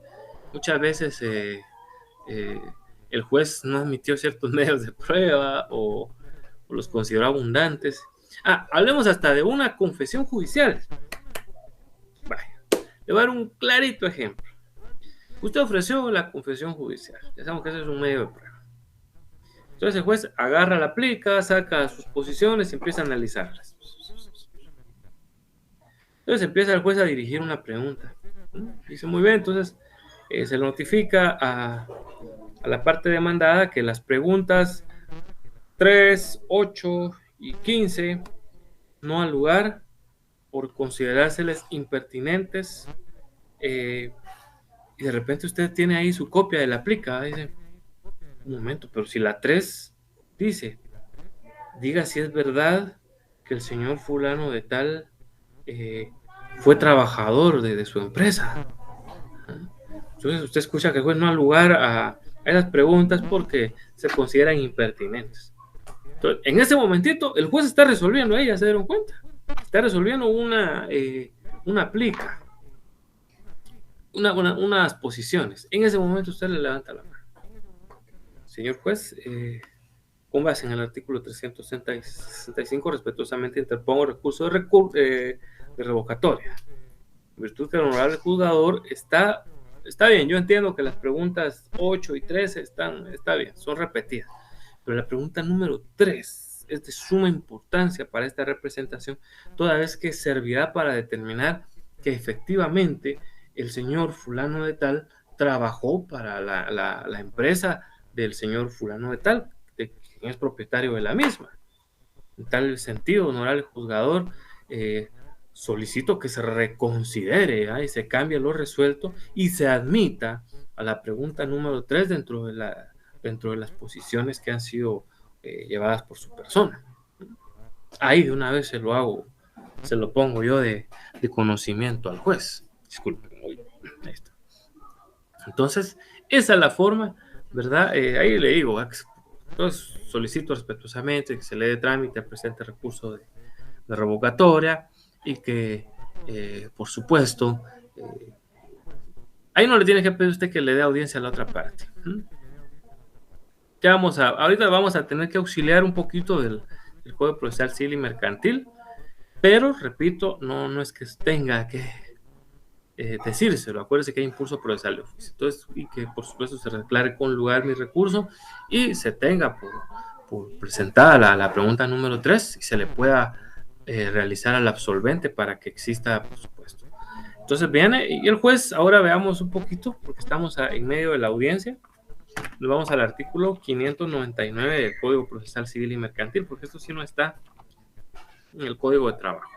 muchas veces el juez no admitió ciertos medios de prueba o los consideró abundantes. Hablemos hasta de una confesión judicial. Vaya, le voy a dar un clarito ejemplo. Usted ofreció la confesión judicial. Ya sabemos que ese es un medio de prueba. Entonces el juez agarra la plica, saca sus posiciones y empieza a analizarlas. Entonces empieza el juez a dirigir una pregunta. Dice, muy bien, entonces se notifica a la parte demandada que las preguntas 3, 8 y 15 no al lugar por considerárseles impertinentes. Y de repente usted tiene ahí su copia de la plica. Dice, un momento, pero si la 3 dice, diga si es verdad que el señor fulano de tal fue trabajador de su empresa. Entonces usted escucha que el juez no da lugar a esas preguntas porque se consideran impertinentes. Entonces, en ese momentito, el juez está resolviendo ahí, ya se dieron cuenta. Está resolviendo una plica, unas posiciones. En ese momento usted le levanta la mano. Señor juez, con base en el artículo 365, respetuosamente interpongo recurso de revocatoria. En virtud que el honorable juzgador está bien. Yo entiendo que las preguntas 8 y 13 está bien, son repetidas. Pero la pregunta número 3 es de suma importancia para esta representación, toda vez que servirá para determinar que efectivamente el señor fulano de tal trabajó para la empresa del señor fulano de tal, de quien es propietario de la misma. En tal sentido, honorable juzgador, solicito que se reconsidere y se cambie lo resuelto y se admita a la pregunta número 3 dentro de las posiciones que han sido llevadas por su persona. Ahí de una vez se lo pongo yo de conocimiento al juez. Disculpen, ahí está. Entonces, esa es la forma, ¿verdad? Ahí le digo, entonces solicito respetuosamente que se le dé trámite al presente recurso de revocatoria y que, por supuesto, ahí no le tiene que pedir usted que le dé audiencia a la otra parte. Ya ahorita vamos a tener que auxiliar un poquito del Código Procesal Civil y Mercantil, pero, repito, no es que tenga que decírselo. Acuérdese que hay impulso procesal de oficio. Entonces, y que, por supuesto, se declare con lugar mi recurso y se tenga por presentada la pregunta número 3 y se le pueda realizar al absolvente para que exista, por supuesto. Entonces viene y el juez, ahora veamos un poquito, porque estamos en medio de la audiencia. Nos vamos al artículo 599 del Código Procesal Civil y Mercantil, porque esto sí no está en el Código de Trabajo.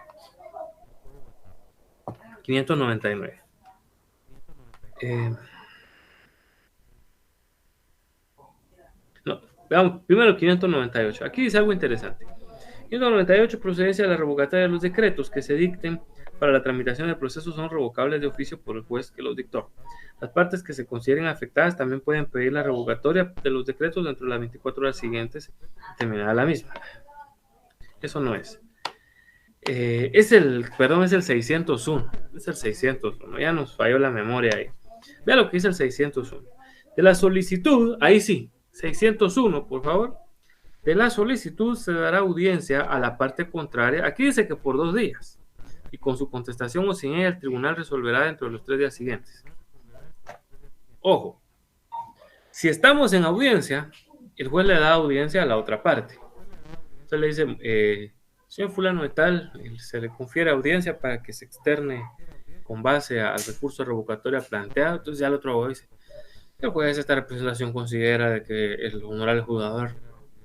599. Veamos primero 598. Aquí dice algo interesante. 598, procedencia de la revocatoria de los decretos que se dicten para la tramitación del proceso son revocables de oficio por el juez que los dictó. Las partes que se consideren afectadas también pueden pedir la revocatoria de los decretos dentro de las 24 horas siguientes terminada la misma. Eso no es. Es el 601. Es el 601. Ya nos falló la memoria ahí. Vea lo que dice el 601. De la solicitud, ahí sí, 601, por favor. De la solicitud se dará audiencia a la parte contraria. Aquí dice que por 2 días. Y con su contestación o sin ella, el tribunal resolverá dentro de los 3 días siguientes. Ojo, si estamos en audiencia, el juez le da audiencia a la otra parte. Entonces le dice, señor fulano de tal, se le confiere audiencia para que se externe con base al recurso de revocatoria planteado. Entonces ya el otro abogado dice, el juez, esta representación considera de que el honorable juzgador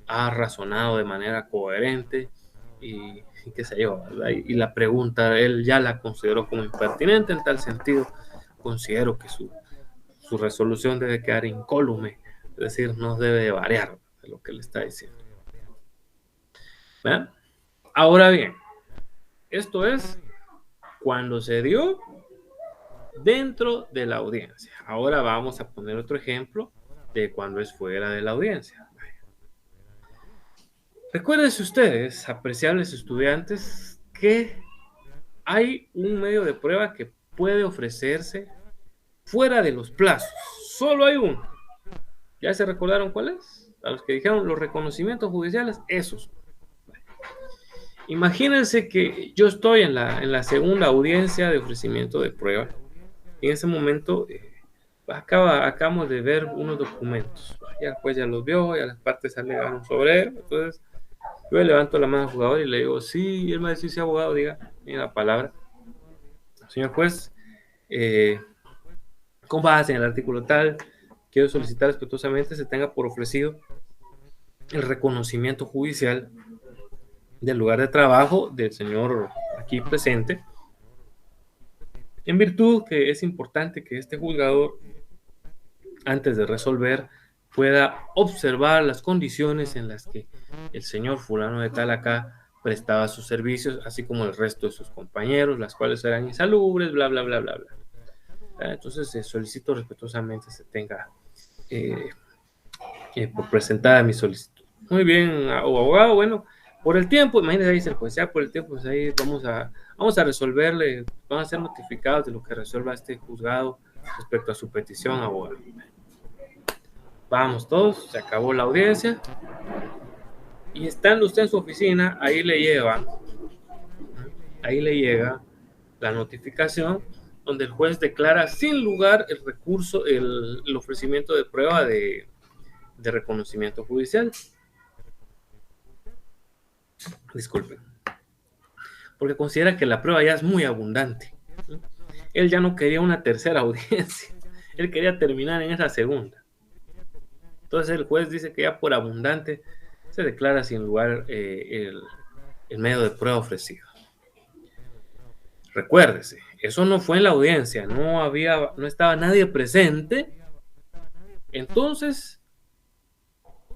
ha razonado de manera coherente y qué sé yo, ¿verdad? Y la pregunta él ya la consideró como impertinente. En tal sentido, considero que su resolución debe quedar incólume, es decir, no debe variar de lo que le está diciendo. ¿Ven? Ahora bien, esto es cuando se dio dentro de la audiencia. Ahora vamos a poner otro ejemplo de cuando es fuera de la audiencia. Recuérdense ustedes, apreciables estudiantes, que hay un medio de prueba que puede ofrecerse fuera de los plazos. Solo hay uno. ¿Ya se recordaron cuál es? A los que dijeron los reconocimientos judiciales, esos. Imagínense que yo estoy en la segunda audiencia de ofrecimiento de prueba. En ese momento acabamos de ver unos documentos. Ya después ya los vio, ya las partes alegaron sobre él. Entonces yo le levanto la mano al jugador y le digo, sí, y él me dice, sí, abogado, diga, tiene la palabra. Señor juez, con base en el artículo tal, quiero solicitar respetuosamente se tenga por ofrecido el reconocimiento judicial del lugar de trabajo del señor aquí presente, en virtud que es importante que este juzgador, antes de resolver, pueda observar las condiciones en las que el señor fulano de tal acá prestaba sus servicios, así como el resto de sus compañeros, las cuales eran insalubres, bla, bla, bla, bla, bla. Entonces solicito respetuosamente se tenga por presentada mi solicitud. Muy bien, abogado, bueno, por el tiempo, imagínese, dice el juez, ya por el tiempo, pues ahí vamos a resolverle, van a ser notificados de lo que resuelva este juzgado respecto a su petición, abogado. Vamos todos, se acabó la audiencia, y estando usted en su oficina, ahí le llega la notificación donde el juez declara sin lugar el recurso, el ofrecimiento de prueba de reconocimiento judicial. Disculpen. Porque considera que la prueba ya es muy abundante. Él ya no quería una tercera audiencia, él quería terminar en esa segunda. Entonces el juez dice que ya por abundante se declara sin lugar el medio de prueba ofrecido. Recuérdese, eso no fue en la audiencia, no estaba nadie presente. Entonces,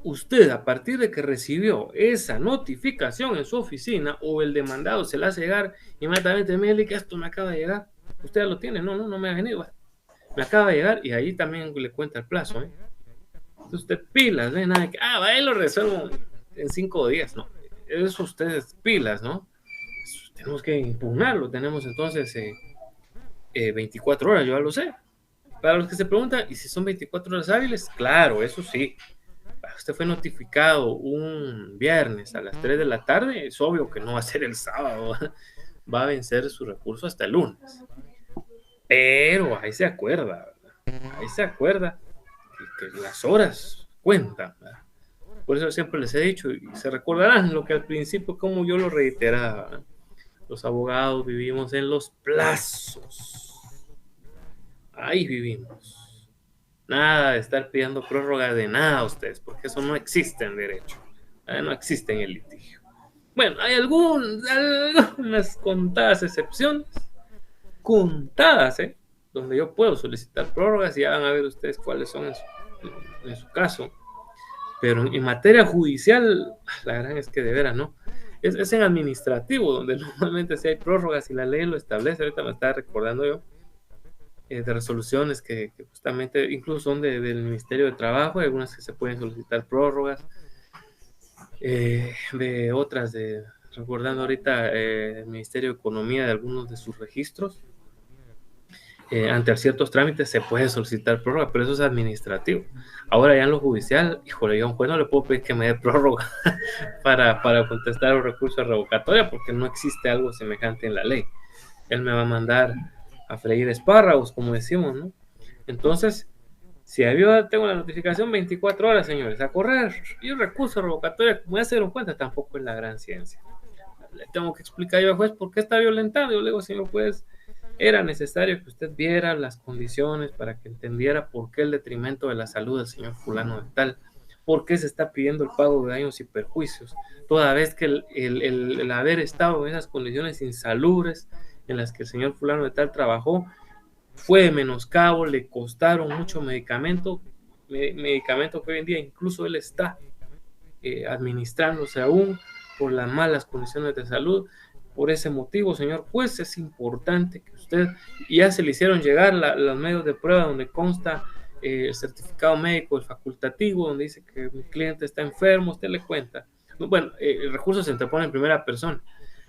usted, a partir de que recibió esa notificación en su oficina o el demandado se la hace llegar, inmediatamente me dice que esto me acaba de llegar. Usted ya lo tiene, no me ha venido. Me acaba de llegar y ahí también le cuenta el plazo. Entonces usted pilas, nada de que, ahí lo resuelvo en 5 días, no. Eso ustedes pilas, ¿no? Tenemos que impugnarlo, tenemos entonces 24 horas, yo ya lo sé. Para los que se preguntan, ¿y si son 24 horas hábiles? Claro, eso sí. Usted fue notificado un viernes a las 3 de la tarde, es obvio que no va a ser el sábado, va a vencer su recurso hasta el lunes. Pero ahí se acuerda, ¿verdad? Ahí se acuerda que las horas cuentan, ¿verdad? Por eso siempre les he dicho, y se recordarán lo que al principio, como yo lo reiteraba, ¿verdad? Los abogados vivimos en los plazos. Ahí vivimos. Nada de estar pidiendo prórroga de nada a ustedes, porque eso no existe en derecho. No existe en el litigio. Bueno, hay algunas contadas excepciones, donde yo puedo solicitar prórrogas y ya van a ver ustedes cuáles son en su caso. Pero en materia judicial, la verdad es que de veras, ¿no? Es en administrativo, donde normalmente sí hay prórrogas y la ley lo establece. Ahorita me estaba recordando yo de resoluciones que justamente incluso son del Ministerio de Trabajo, hay algunas que se pueden solicitar prórrogas, de otras, recordando ahorita el Ministerio de Economía de algunos de sus registros, ante ciertos trámites se puede solicitar prórroga, pero eso es administrativo. Ahora ya en lo judicial, híjole, yo a un juez no le puedo pedir que me dé prórroga para contestar un recurso de revocatoria, porque no existe algo semejante en la ley. Él me va a mandar a freír espárragos, como decimos, ¿no? Entonces, si yo tengo la notificación 24 horas, señores, a correr, y un recurso revocatorio, como ya se dieron cuenta, tampoco es la gran ciencia. Le tengo que explicar yo al juez por qué está violentando. Yo le digo, señor juez, era necesario que usted viera las condiciones para que entendiera por qué el detrimento de la salud del señor fulano de tal, por qué se está pidiendo el pago de daños y perjuicios, toda vez que el haber estado en esas condiciones insalubres en las que el señor fulano de tal trabajó, fue de menoscabo, le costaron mucho medicamento que hoy en día incluso él está administrándose aún por las malas condiciones de salud. Por ese motivo, señor juez, es importante que usted, ya se le hicieron llegar los medios de prueba donde consta el certificado médico, el facultativo, donde dice que mi cliente está enfermo, usted le cuenta. Bueno, el recurso se interpone en primera persona,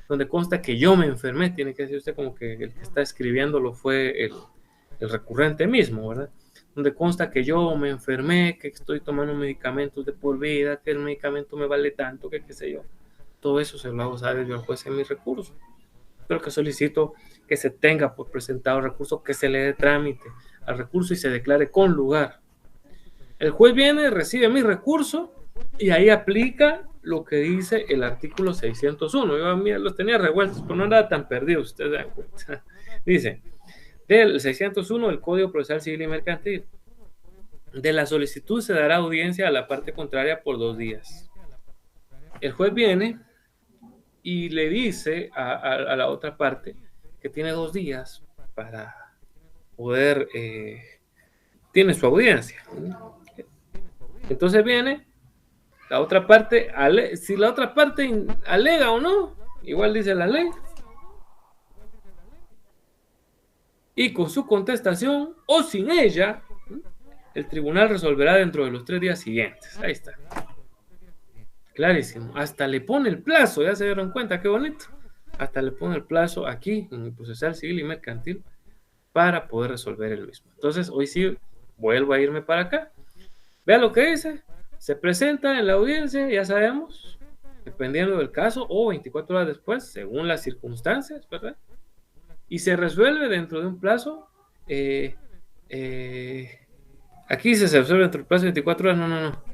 donde consta que yo me enfermé, tiene que decir usted como que el que está escribiéndolo fue el recurrente mismo, ¿verdad? donde consta que yo me enfermé, que estoy tomando medicamentos de por vida, que el medicamento me vale tanto, que qué sé yo. Todo eso se lo hago saber yo al juez en mi recurso. Pero que solicito que se tenga por presentado el recurso, que se le dé trámite al recurso y se declare con lugar. El juez viene, recibe mi recurso y ahí aplica lo que dice el artículo 601. Yo mira, los tenía revueltos, pero no andaba tan perdido, ustedes dan cuenta. Dice, del 601 del Código Procesal Civil y Mercantil, de la solicitud se dará audiencia a la parte contraria por 2 días. El juez viene y le dice a la otra parte que tiene 2 días para poder, tiene su audiencia. Entonces viene la otra parte, si la otra parte alega o no, igual dice la ley, y con su contestación o sin ella, el tribunal resolverá dentro de los 3 días siguientes. Ahí está. Clarísimo. Hasta le pone el plazo, ya se dieron cuenta, qué bonito. Hasta le pone el plazo aquí en el procesal civil y mercantil para poder resolver el mismo. Entonces, hoy sí vuelvo a irme para acá. Vea lo que dice. Se presenta en la audiencia, ya sabemos, dependiendo del caso, o 24 horas después, según las circunstancias, ¿verdad? Y se resuelve dentro de un plazo. Aquí se resuelve dentro del plazo de 24 horas, no.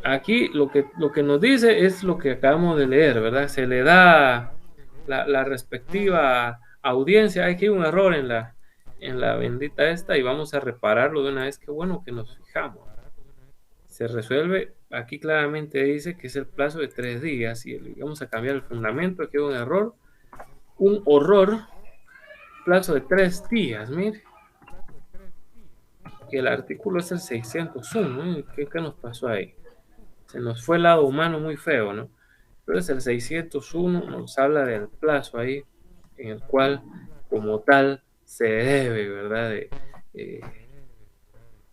Aquí lo que nos dice es lo que acabamos de leer, ¿verdad? Se le da la respectiva audiencia. Hay que un error en la bendita esta y vamos a repararlo de una vez. Qué bueno que nos fijamos. Se resuelve, aquí claramente dice que es el plazo de 3 días y vamos a cambiar el fundamento. Aquí hay un error, un horror, plazo de 3 días, mire. Que el artículo es el 601, ¿eh? ¿Qué nos pasó ahí? Se nos fue el lado humano muy feo, ¿no? Pero es el 601, nos habla del plazo ahí, en el cual, como tal, se debe, ¿verdad?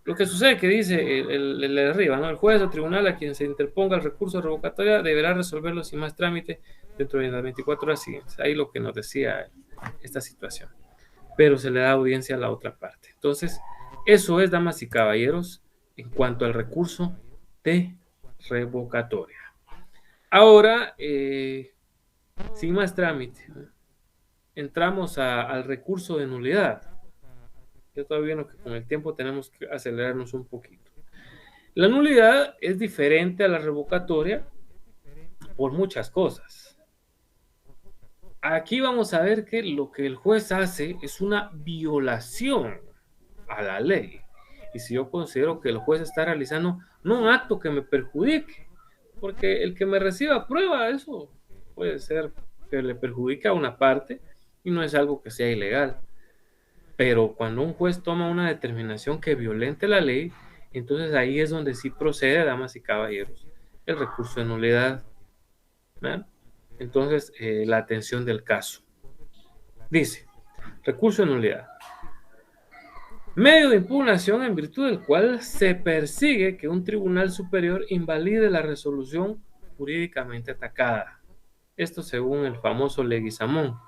Lo que sucede que dice el de arriba, ¿no? El juez o tribunal a quien se interponga el recurso revocatorio deberá resolverlo sin más trámite dentro de las 24 horas siguientes. Ahí lo que nos decía esta situación. Pero se le da audiencia a la otra parte. Entonces, eso es, damas y caballeros, en cuanto al recurso de revocatoria. Ahora, sin más trámite, entramos al recurso de nulidad. Yo todavía no, que con el tiempo tenemos que acelerarnos un poquito. La nulidad es diferente a la revocatoria por muchas cosas. Aquí vamos a ver que lo que el juez hace es una violación a la ley. Y si yo considero que el juez está realizando no un acto que me perjudique, porque el que me reciba prueba, eso puede ser que le perjudique a una parte y no es algo que sea ilegal. Pero cuando un juez toma una determinación que violente la ley, entonces ahí es donde sí procede, damas y caballeros, el recurso de nulidad. ¿Verdad? Entonces, la atención del caso. Dice, recurso de nulidad. Medio de impugnación en virtud del cual se persigue que un tribunal superior invalide la resolución jurídicamente atacada. Esto según el famoso Leguizamón.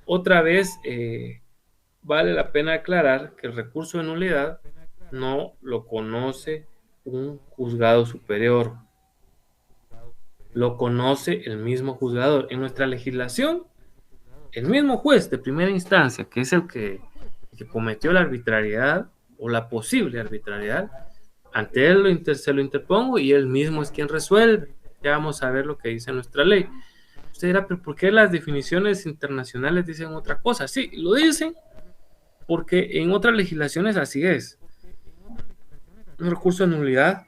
Otra vez, vale la pena aclarar que el recurso de nulidad no lo conoce un juzgado superior. Lo conoce el mismo juzgador. En nuestra legislación, el mismo juez de primera instancia, que es el que cometió la arbitrariedad o la posible arbitrariedad, ante él se lo interpongo y él mismo es quien resuelve. Ya vamos a ver lo que dice nuestra ley. Usted dirá, pero ¿por qué las definiciones internacionales dicen otra cosa? Sí, lo dicen porque en otras legislaciones así es. Un recurso de nulidad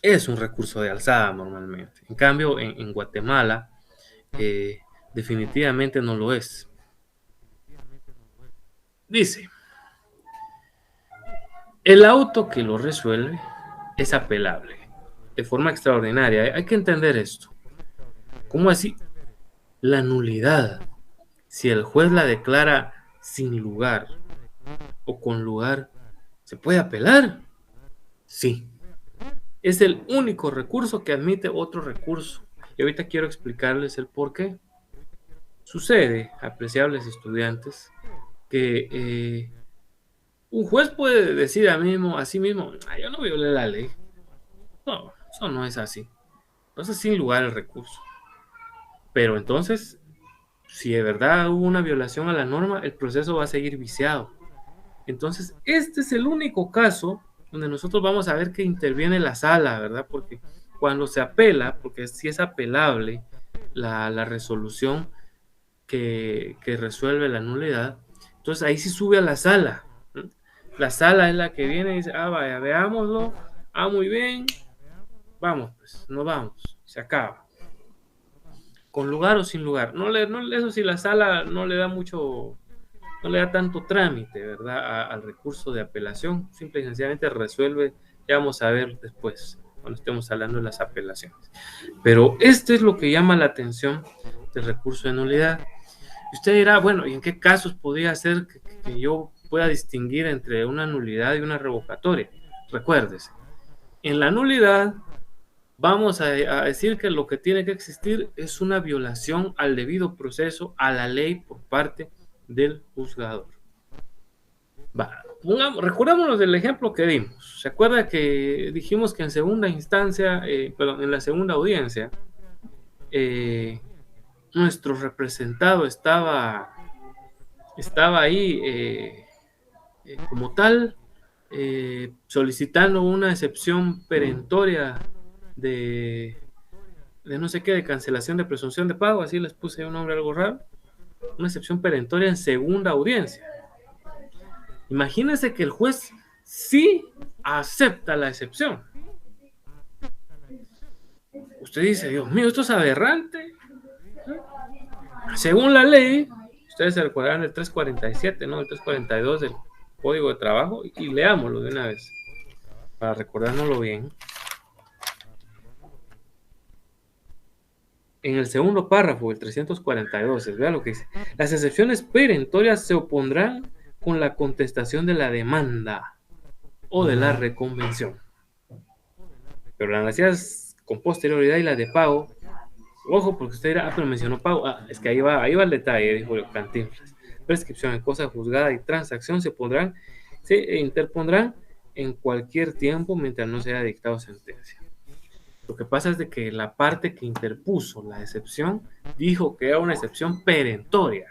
es un recurso de alzada normalmente. En cambio, en Guatemala, definitivamente no lo es. Dice, el auto que lo resuelve es apelable de forma extraordinaria. Hay que entender esto. ¿Cómo así? La nulidad, si el juez la declara sin lugar o con lugar, ¿se puede apelar? Sí. Es el único recurso que admite otro recurso. Y ahorita quiero explicarles el por qué. Sucede, apreciables estudiantes, que Un juez puede decir a sí mismo, "Ah, yo no violé la ley". No, eso no es así. Entonces, sin lugar al recurso. Pero entonces, si de verdad hubo una violación a la norma, el proceso va a seguir viciado. Entonces, este es el único caso donde nosotros vamos a ver que interviene la sala, ¿verdad? Porque cuando se apela, porque si es apelable la resolución que resuelve la nulidad, entonces ahí sí sube a la sala. ¿No? La sala es la que viene y dice, ah, vaya, veámoslo, ah, muy bien, vamos, pues, nos vamos, se acaba. Con lugar o sin lugar. Eso sí, la sala no le da mucho, no le da tanto trámite, ¿verdad? Al recurso de apelación, simple y sencillamente resuelve, ya vamos a ver después, cuando estemos hablando de las apelaciones. Pero este es lo que llama la atención del recurso de nulidad. Y usted dirá, bueno, ¿y en qué casos podría ser que yo pueda distinguir entre una nulidad y una revocatoria? Recuérdese, en la nulidad vamos a decir que lo que tiene que existir es una violación al debido proceso, a la ley por parte del juzgador. Recordémonos del ejemplo que dimos. ¿Se acuerda que dijimos que en segunda instancia, perdón, en la segunda audiencia, eh, nuestro representado estaba ahí como tal, solicitando una excepción perentoria de, de no sé qué, de cancelación de presunción de pago, así les puse un nombre algo raro, una excepción perentoria en segunda audiencia. Imagínense que el juez sí acepta la excepción. Usted dice, Dios mío, esto es aberrante. Según la ley, ustedes se recordarán del 347, ¿no? El 342 del Código de Trabajo, y leámoslo de una vez, para recordárnoslo bien. En el segundo párrafo, el 342, vea lo que dice. Las excepciones perentorias se opondrán con la contestación de la demanda o de la reconvención. Pero las necesidades con posterioridad y las de pago, ojo, porque usted dirá, pero mencionó pago. Es que ahí va el detalle, dijo Cantinflas. Prescripción en cosa juzgada y transacción se interpondrán en cualquier tiempo mientras no sea dictado sentencia. Lo que pasa es de que la parte que interpuso la excepción dijo que era una excepción perentoria.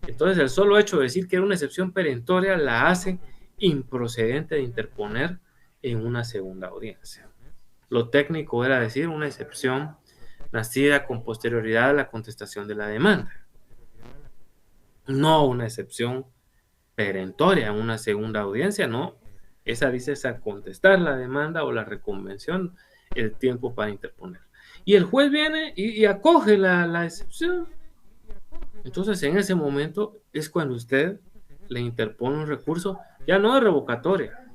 Entonces, el solo hecho de decir que era una excepción perentoria la hace improcedente de interponer en una segunda audiencia. Lo técnico era decir una excepción nacida con posterioridad a la contestación de la demanda, no una excepción perentoria en una segunda audiencia, no. Esa dice es a contestar la demanda o la reconvención, el tiempo para interponer. Y el juez viene y acoge la excepción. Entonces, en ese momento es cuando usted le interpone un recurso, ya no de revocatoria,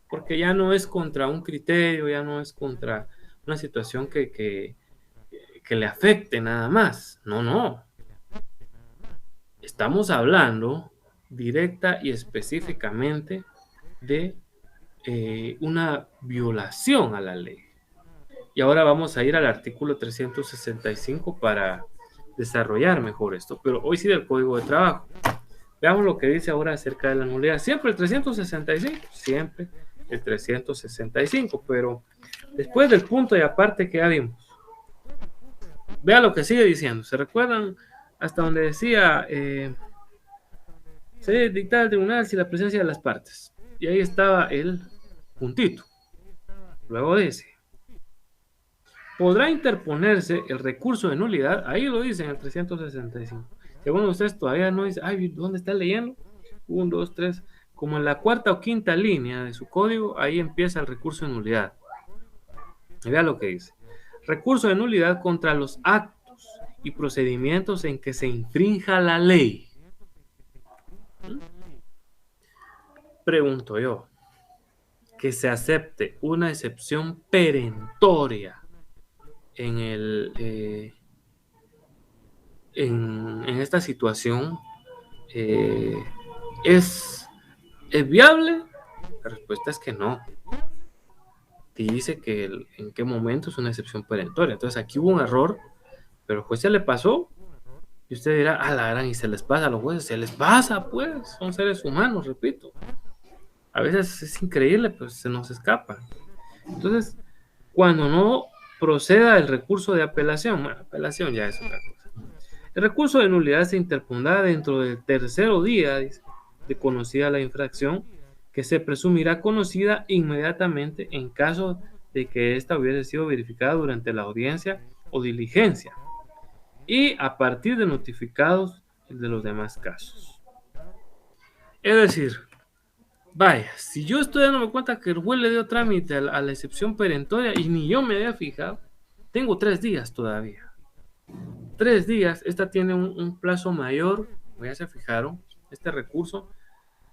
porque ya no es contra un criterio, ya no es contra una situación que le afecte nada más. No, no. Estamos hablando directa y específicamente de una violación a la ley. Y ahora vamos a ir al artículo 365 para desarrollar mejor esto, pero hoy sí del Código de Trabajo. Veamos lo que dice ahora acerca de la nulidad. Siempre el 365, siempre el 365, pero después del punto y aparte que ya vimos. Vea lo que sigue diciendo. ¿Se recuerdan hasta donde decía se debe dictar al tribunal si la presencia de las partes? Y ahí estaba el puntito. Luego dice, podrá interponerse el recurso de nulidad, ahí lo dice en el 365. Según ustedes todavía no dice, ay, ¿dónde está leyendo? 1, 2, 3, como en la cuarta o quinta línea de su código, ahí empieza el recurso de nulidad. Y vea lo que dice. Recurso de nulidad contra los actos y procedimientos en que se infrinja la ley. Pregunto yo, que se acepte una excepción perentoria en esta situación, ¿es viable? La respuesta es que no. Y dice que en qué momento es una excepción perentoria. Entonces aquí hubo un error, pero el juez se le pasó Y usted dirá, a la gran, y se les pasa a los jueces, se les pasa, pues, son seres humanos, repito. A veces es increíble, pues se nos escapa. Entonces, cuando no proceda el recurso de apelación, bueno, apelación ya es otra cosa. El recurso de nulidad se interpondrá dentro del tercero día de conocida la infracción, que se presumirá conocida inmediatamente en caso de que ésta hubiese sido verificada durante la audiencia o diligencia, y a partir de notificados de los demás casos. Es decir, vaya, si yo estoy dándome cuenta que el juez le dio trámite a la excepción perentoria y ni yo me había fijado, tengo 3 días todavía. 3 días, esta tiene un plazo mayor, ya se fijaron, este recurso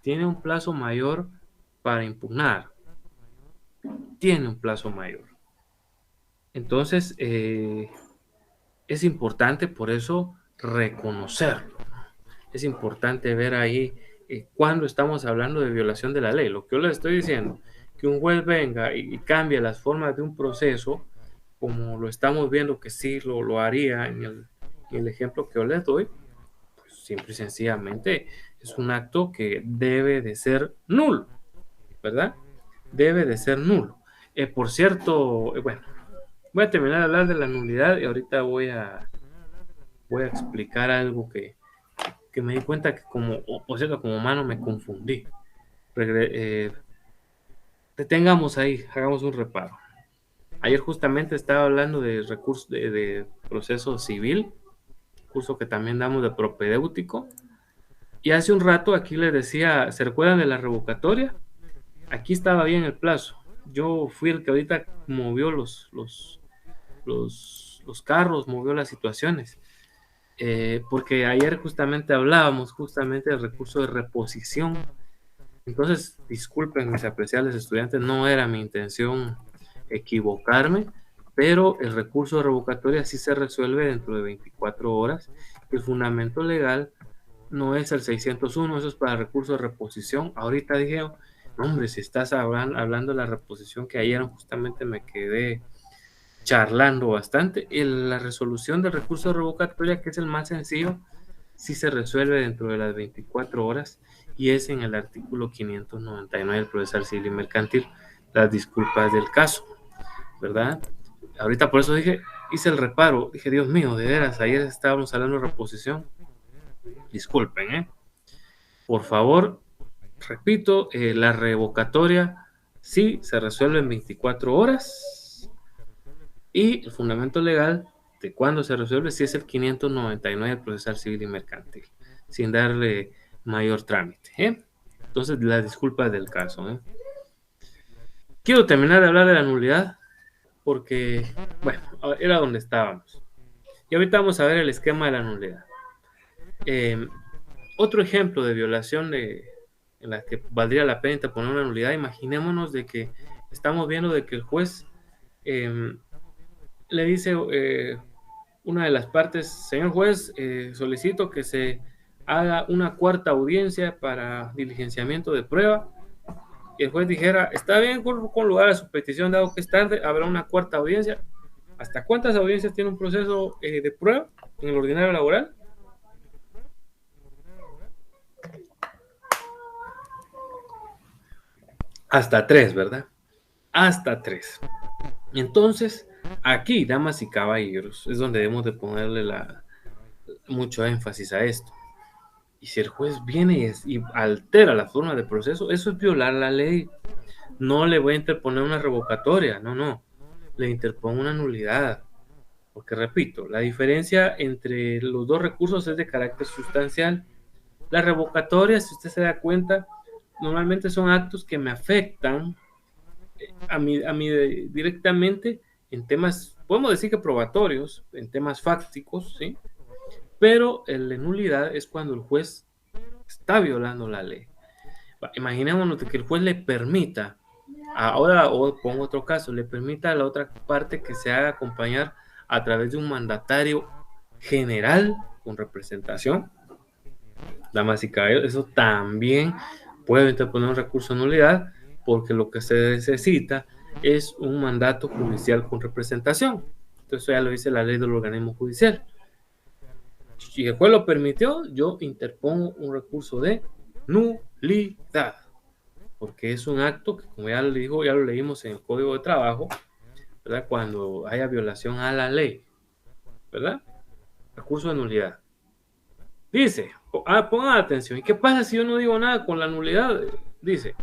tiene un plazo mayor para impugnar. Tiene un plazo mayor. Entonces, es importante por eso reconocerlo. Es importante ver ahí cuando estamos hablando de violación de la ley. Lo que yo les estoy diciendo, que un juez venga y cambie las formas de un proceso, como lo estamos viendo que sí lo haría en el ejemplo que yo les doy, pues simple y sencillamente es un acto que debe de ser nulo, ¿verdad? Debe de ser nulo. Por cierto, bueno, voy a terminar de hablar de la nulidad y ahorita voy a explicar algo que me di cuenta que por cierto, como humano me confundí. Detengamos ahí, hagamos un reparo. Ayer justamente estaba hablando de recursos de proceso civil, curso que también damos de propedéutico, y hace un rato aquí les decía, ¿se recuerdan de la revocatoria? Aquí estaba bien el plazo. Yo fui el que ahorita movió los carros, movió las situaciones. Porque ayer justamente hablábamos justamente del recurso de reposición. Entonces, disculpen mis apreciables estudiantes, no era mi intención equivocarme, pero el recurso de revocatoria sí se resuelve dentro de 24 horas. El fundamento legal no es el 601, eso es para recurso de reposición. Ahorita dije, no, hombre, si estás hablando de la reposición, que ayer justamente me quedé charlando bastante. La resolución del recurso de revocatoria, que es el más sencillo, sí se resuelve dentro de las 24 horas y es en el artículo 599 del Procesal Civil y Mercantil, las disculpas del caso, ¿verdad? Ahorita por eso dije, hice el reparo, dije, Dios mío, de veras, ayer estábamos hablando de reposición, disculpen, por favor, repito, la revocatoria sí se resuelve en 24 horas y el fundamento legal de cuándo se resuelve sí es el 599 del Procesal Civil y Mercantil, sin darle mayor trámite, Entonces, las disculpas del caso, Quiero terminar de hablar de la nulidad porque, bueno, era donde estábamos. Y ahorita vamos a ver el esquema de la nulidad. Otro ejemplo de violación en la que valdría la pena interponer una nulidad, imaginémonos de que estamos viendo de que el juez le dice una de las partes, señor juez, solicito que se haga una cuarta audiencia para diligenciamiento de prueba. Y el juez dijera, está bien con lugar a su petición, dado que es tarde, habrá una cuarta audiencia. ¿Hasta cuántas audiencias tiene un proceso de prueba en el ordinario laboral? Hasta 3, ¿verdad? Hasta 3. Entonces, aquí, damas y caballeros, es donde debemos de ponerle mucho énfasis a esto. Y si el juez viene y altera la forma de proceso, eso es violar la ley. No le voy a interponer una revocatoria, no. Le interpongo una nulidad. Porque repito, la diferencia entre los dos recursos es de carácter sustancial. Las revocatorias, si usted se da cuenta, normalmente son actos que me afectan a mí directamente en temas, podemos decir que probatorios, en temas fácticos, ¿sí? Pero la nulidad es cuando el juez está violando la ley. Imaginémonos que el juez le permita, ahora o pongo otro caso, le permita a la otra parte que se haga acompañar a través de un mandatario general con representación. Damas y caballeros, eso también puede interponer un recurso de nulidad porque lo que se necesita es un mandato judicial con representación. Entonces, eso ya lo dice la ley del organismo judicial. Si el juez lo permitió, yo interpongo un recurso de nulidad, porque es un acto que, como ya lo dijo, ya lo leímos en el Código de Trabajo, ¿verdad? Cuando haya violación a la ley, ¿verdad? Recurso de nulidad. Dice, pongan atención, ¿y qué pasa si yo no digo nada con la nulidad? Dice,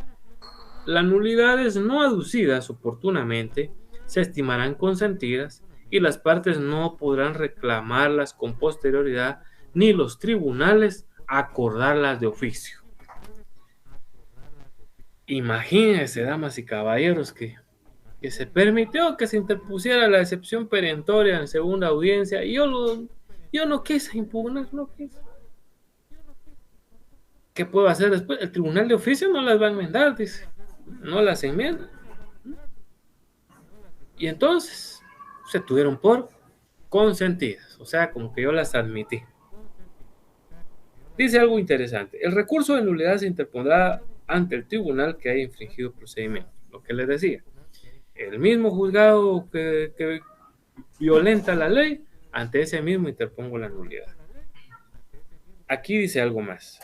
las nulidades no aducidas oportunamente se estimarán consentidas y las partes no podrán reclamarlas con posterioridad ni los tribunales acordarlas de oficio. Imagínense, damas y caballeros, que se permitió que se interpusiera la excepción perentoria en segunda audiencia y yo no quise impugnar, no quise. ¿Qué puedo hacer después? El tribunal de oficio no las va a enmendar, dice. No las enmienda. Y entonces se tuvieron por consentidas, o sea, como que yo las admití. Dice algo interesante. El recurso de nulidad se interpondrá ante el tribunal que haya infringido el procedimiento. Lo que les decía. El mismo juzgado que violenta la ley, ante ese mismo interpongo la nulidad. Aquí dice algo más.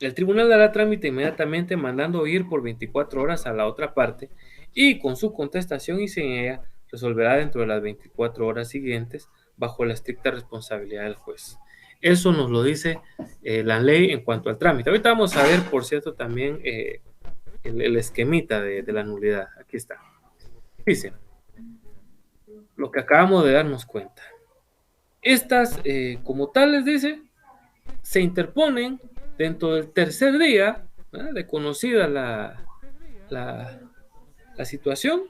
El tribunal dará trámite inmediatamente mandando oír por 24 horas a la otra parte y con su contestación y sin ella resolverá dentro de las 24 horas siguientes bajo la estricta responsabilidad del juez. Eso nos lo dice la ley en cuanto al trámite. Ahorita vamos a ver, por cierto, también el esquemita de la nulidad. Aquí está. Dice, lo que acabamos de darnos cuenta. Estas, como tales, dice, se interponen dentro del tercer día, ¿verdad? De conocida la situación,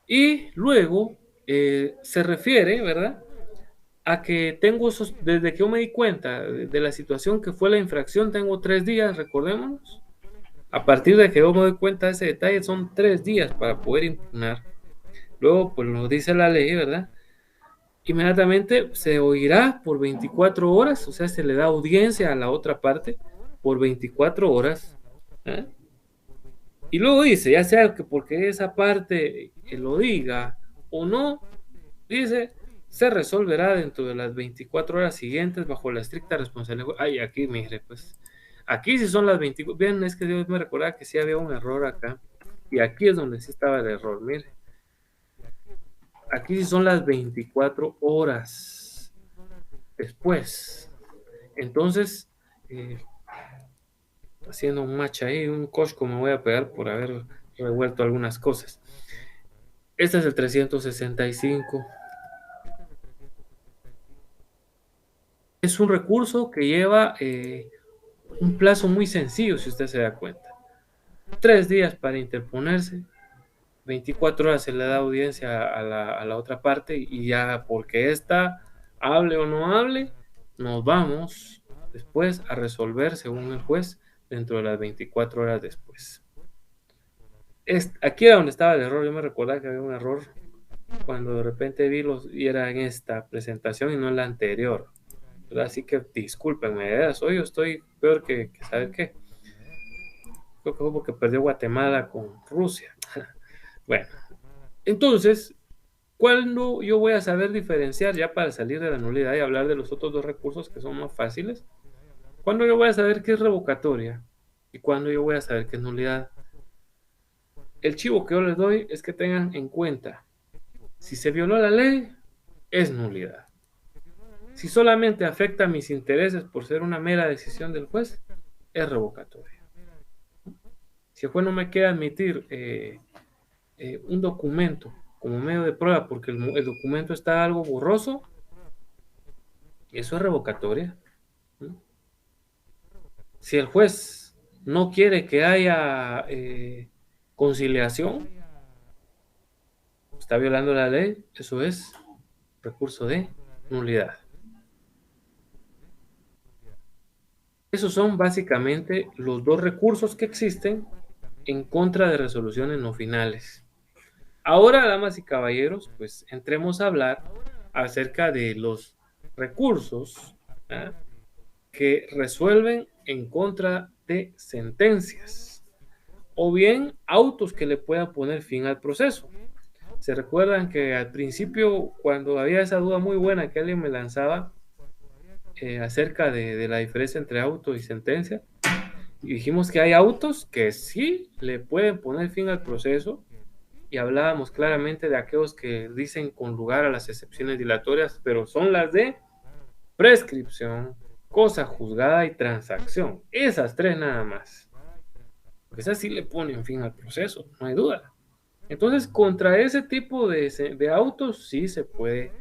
y luego se refiere, ¿verdad?, a que tengo esos, desde que yo me di cuenta de la situación que fue la infracción, tengo 3 días, recordémonos. A partir de que yo me doy cuenta de ese detalle, son 3 días para poder impugnar. Luego, pues lo dice la ley, ¿verdad? Inmediatamente se oirá por 24 horas, o sea, se le da audiencia a la otra parte por 24 horas. ¿Eh? Y luego dice, ya sea que porque esa parte lo diga o no, dice, se resolverá dentro de las 24 horas siguientes bajo la estricta responsabilidad. Ay, aquí, mire, pues, aquí sí son las 24. Bien, es que Dios me recordaba que sí había un error acá. Y aquí es donde sí estaba el error, mire. Aquí sí son las 24 horas después. Entonces, haciendo un match ahí, un cosco me voy a pegar por haber revuelto algunas cosas. Este es el 365. Es un recurso que lleva un plazo muy sencillo, si usted se da cuenta. 3 días para interponerse, 24 horas se le da audiencia a la otra parte y ya porque esta hable o no hable, nos vamos después a resolver según el juez dentro de las 24 horas después. Aquí era donde estaba el error. Yo me recordaba que había un error cuando de repente vi y era en esta presentación y no en la anterior. Así que discúlpenme, hoy yo estoy peor que ¿sabe qué? Creo que fue porque perdió Guatemala con Rusia. Bueno, entonces, ¿cuándo yo voy a saber diferenciar ya para salir de la nulidad y hablar de los otros 2 recursos que son más fáciles? ¿Cuándo yo voy a saber qué es revocatoria? ¿Y cuándo yo voy a saber qué es nulidad? El chivo que yo les doy es que tengan en cuenta, si se violó la ley, es nulidad. Si solamente afecta a mis intereses por ser una mera decisión del juez, es revocatoria. Si el juez no me quiere admitir un documento como medio de prueba porque el documento está algo borroso, eso es revocatoria. Si el juez no quiere que haya conciliación, está violando la ley, eso es recurso de nulidad. Esos son básicamente los 2 recursos que existen en contra de resoluciones no finales. Ahora, damas y caballeros, pues entremos a hablar acerca de los recursos que resuelven en contra de sentencias o bien autos que le puedan poner fin al proceso. ¿Se recuerdan que al principio, cuando había esa duda muy buena que alguien me lanzaba acerca de la diferencia entre auto y sentencia? Y dijimos que hay autos que sí le pueden poner fin al proceso, y hablábamos claramente de aquellos que dicen con lugar a las excepciones dilatorias, pero son las de prescripción, cosa juzgada y transacción. Esas tres nada más. Porque esas sí le ponen fin al proceso, no hay duda. Entonces, contra ese tipo de autos sí se puede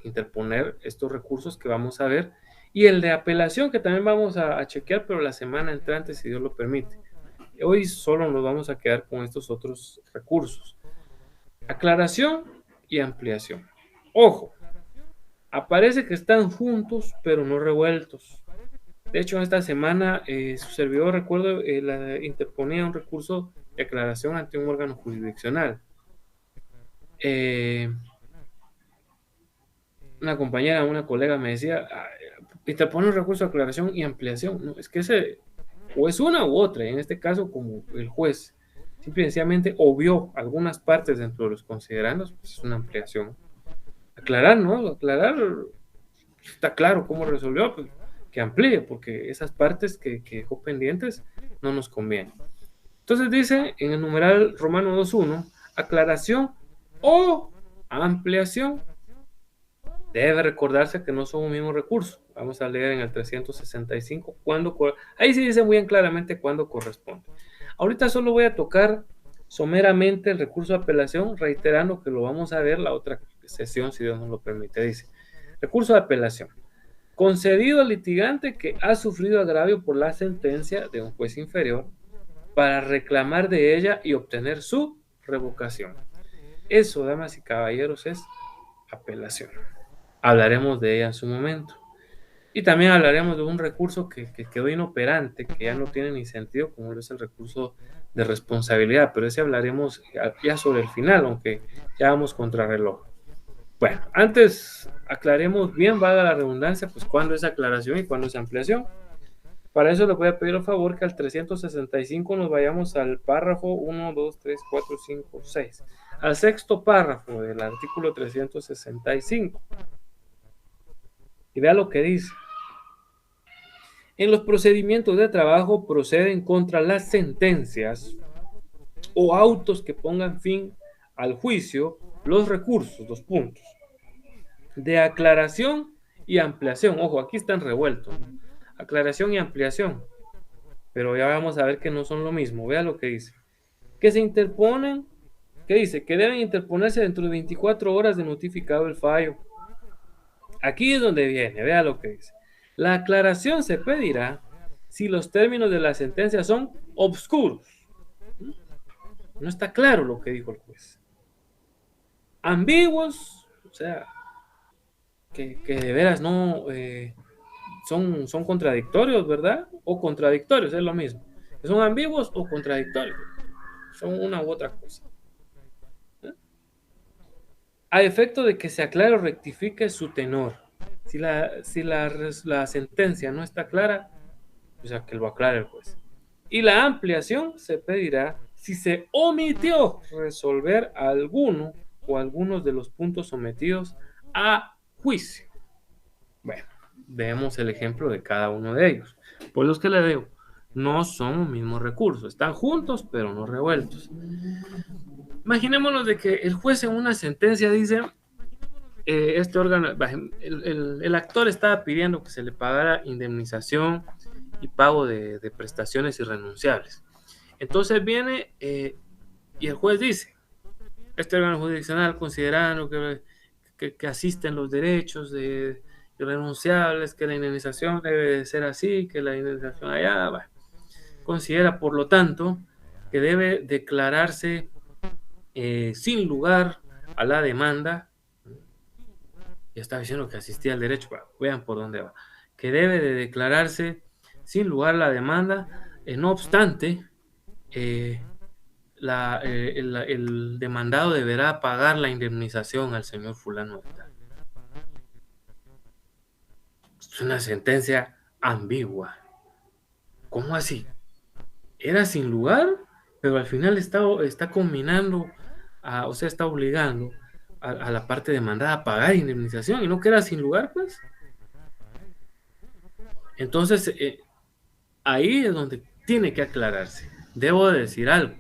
interponer estos recursos que vamos a ver, y el de apelación que también vamos a chequear, pero la semana entrante, si Dios lo permite. Hoy solo nos vamos a quedar con estos otros recursos. Aclaración y ampliación. Ojo, aparece que están juntos, pero no revueltos. De hecho, esta semana su servidor, recuerdo, interponía un recurso de aclaración ante un órgano jurisdiccional. Una compañera, una colega me decía, interpone un recurso de aclaración y ampliación. No, es que ese o es una u otra. En este caso, como el juez simple y sencillamente obvió algunas partes dentro de los considerandos, pues es una ampliación. Aclarar, ¿no? Aclarar, está claro cómo resolvió, pues, que amplíe, porque esas partes que dejó pendientes no nos convienen. Entonces dice en el numeral romano 2.1, aclaración o ampliación. Debe recordarse que no son un mismo recurso. Vamos a leer en el 365 ahí sí dice muy bien claramente cuándo corresponde. Ahorita solo voy a tocar someramente el recurso de apelación, reiterando que lo vamos a ver la otra sesión, si Dios nos lo permite. Dice, recurso de apelación. Concedido al litigante que ha sufrido agravio por la sentencia de un juez inferior para reclamar de ella y obtener su revocación. Eso, damas y caballeros, es apelación. Hablaremos de ella en su momento. Y también hablaremos de un recurso que quedó inoperante, que ya no tiene ni sentido, como es el recurso de responsabilidad, pero ese hablaremos ya sobre el final, aunque ya vamos contra reloj. Bueno, antes aclaremos bien, valga la redundancia, pues cuándo es aclaración y cuándo es ampliación. Para eso les voy a pedir el favor que al 365 nos vayamos al párrafo 1, 2, 3, 4, 5, 6. Al sexto párrafo del artículo 365. Y vea lo que dice. En los procedimientos de trabajo proceden contra las sentencias o autos que pongan fin al juicio los recursos, dos puntos, de aclaración y ampliación. Ojo, aquí están revueltos, ¿no? Aclaración y ampliación, pero ya vamos a ver que no son lo mismo. Vea lo que dice. Que se interponen, ¿qué dice? Que deben interponerse dentro de 24 horas de notificado el fallo. Aquí es donde viene, vea lo que dice. La aclaración se pedirá si los términos de la sentencia son obscuros. No está claro lo que dijo el juez. Ambiguos, o sea, que de veras no son contradictorios, ¿verdad? O contradictorios, es lo mismo. ¿Son ambiguos o contradictorios? Son una u otra cosa. A efecto de que se aclare o rectifique su tenor. Si la sentencia no está clara, o sea, que lo aclare el juez. Y la ampliación se pedirá si se omitió resolver alguno o algunos de los puntos sometidos a juicio. Bueno, vemos el ejemplo de cada uno de ellos. Por los que le digo, no son un mismo recurso, están juntos pero no revueltos. Imaginémonos de que el juez en una sentencia dice, este órgano, el actor estaba pidiendo que se le pagara indemnización y pago de prestaciones irrenunciables. Entonces viene y el juez dice, este órgano jurisdiccional considerando que asisten los derechos de irrenunciables, que la indemnización debe de ser así, que la indemnización allá, bueno, considera por lo tanto que debe declararse sin lugar a la demanda. Ya estaba diciendo que asistía al derecho, vean por dónde va, que debe de declararse sin lugar a la demanda, no obstante, el demandado deberá pagar la indemnización al señor fulano de tal. Es una sentencia ambigua. ¿Cómo así? Era sin lugar, pero al final está combinando usted está obligando a la parte demandada a pagar indemnización y no queda sin lugar, pues. Entonces, ahí es donde tiene que aclararse. Debo de decir algo.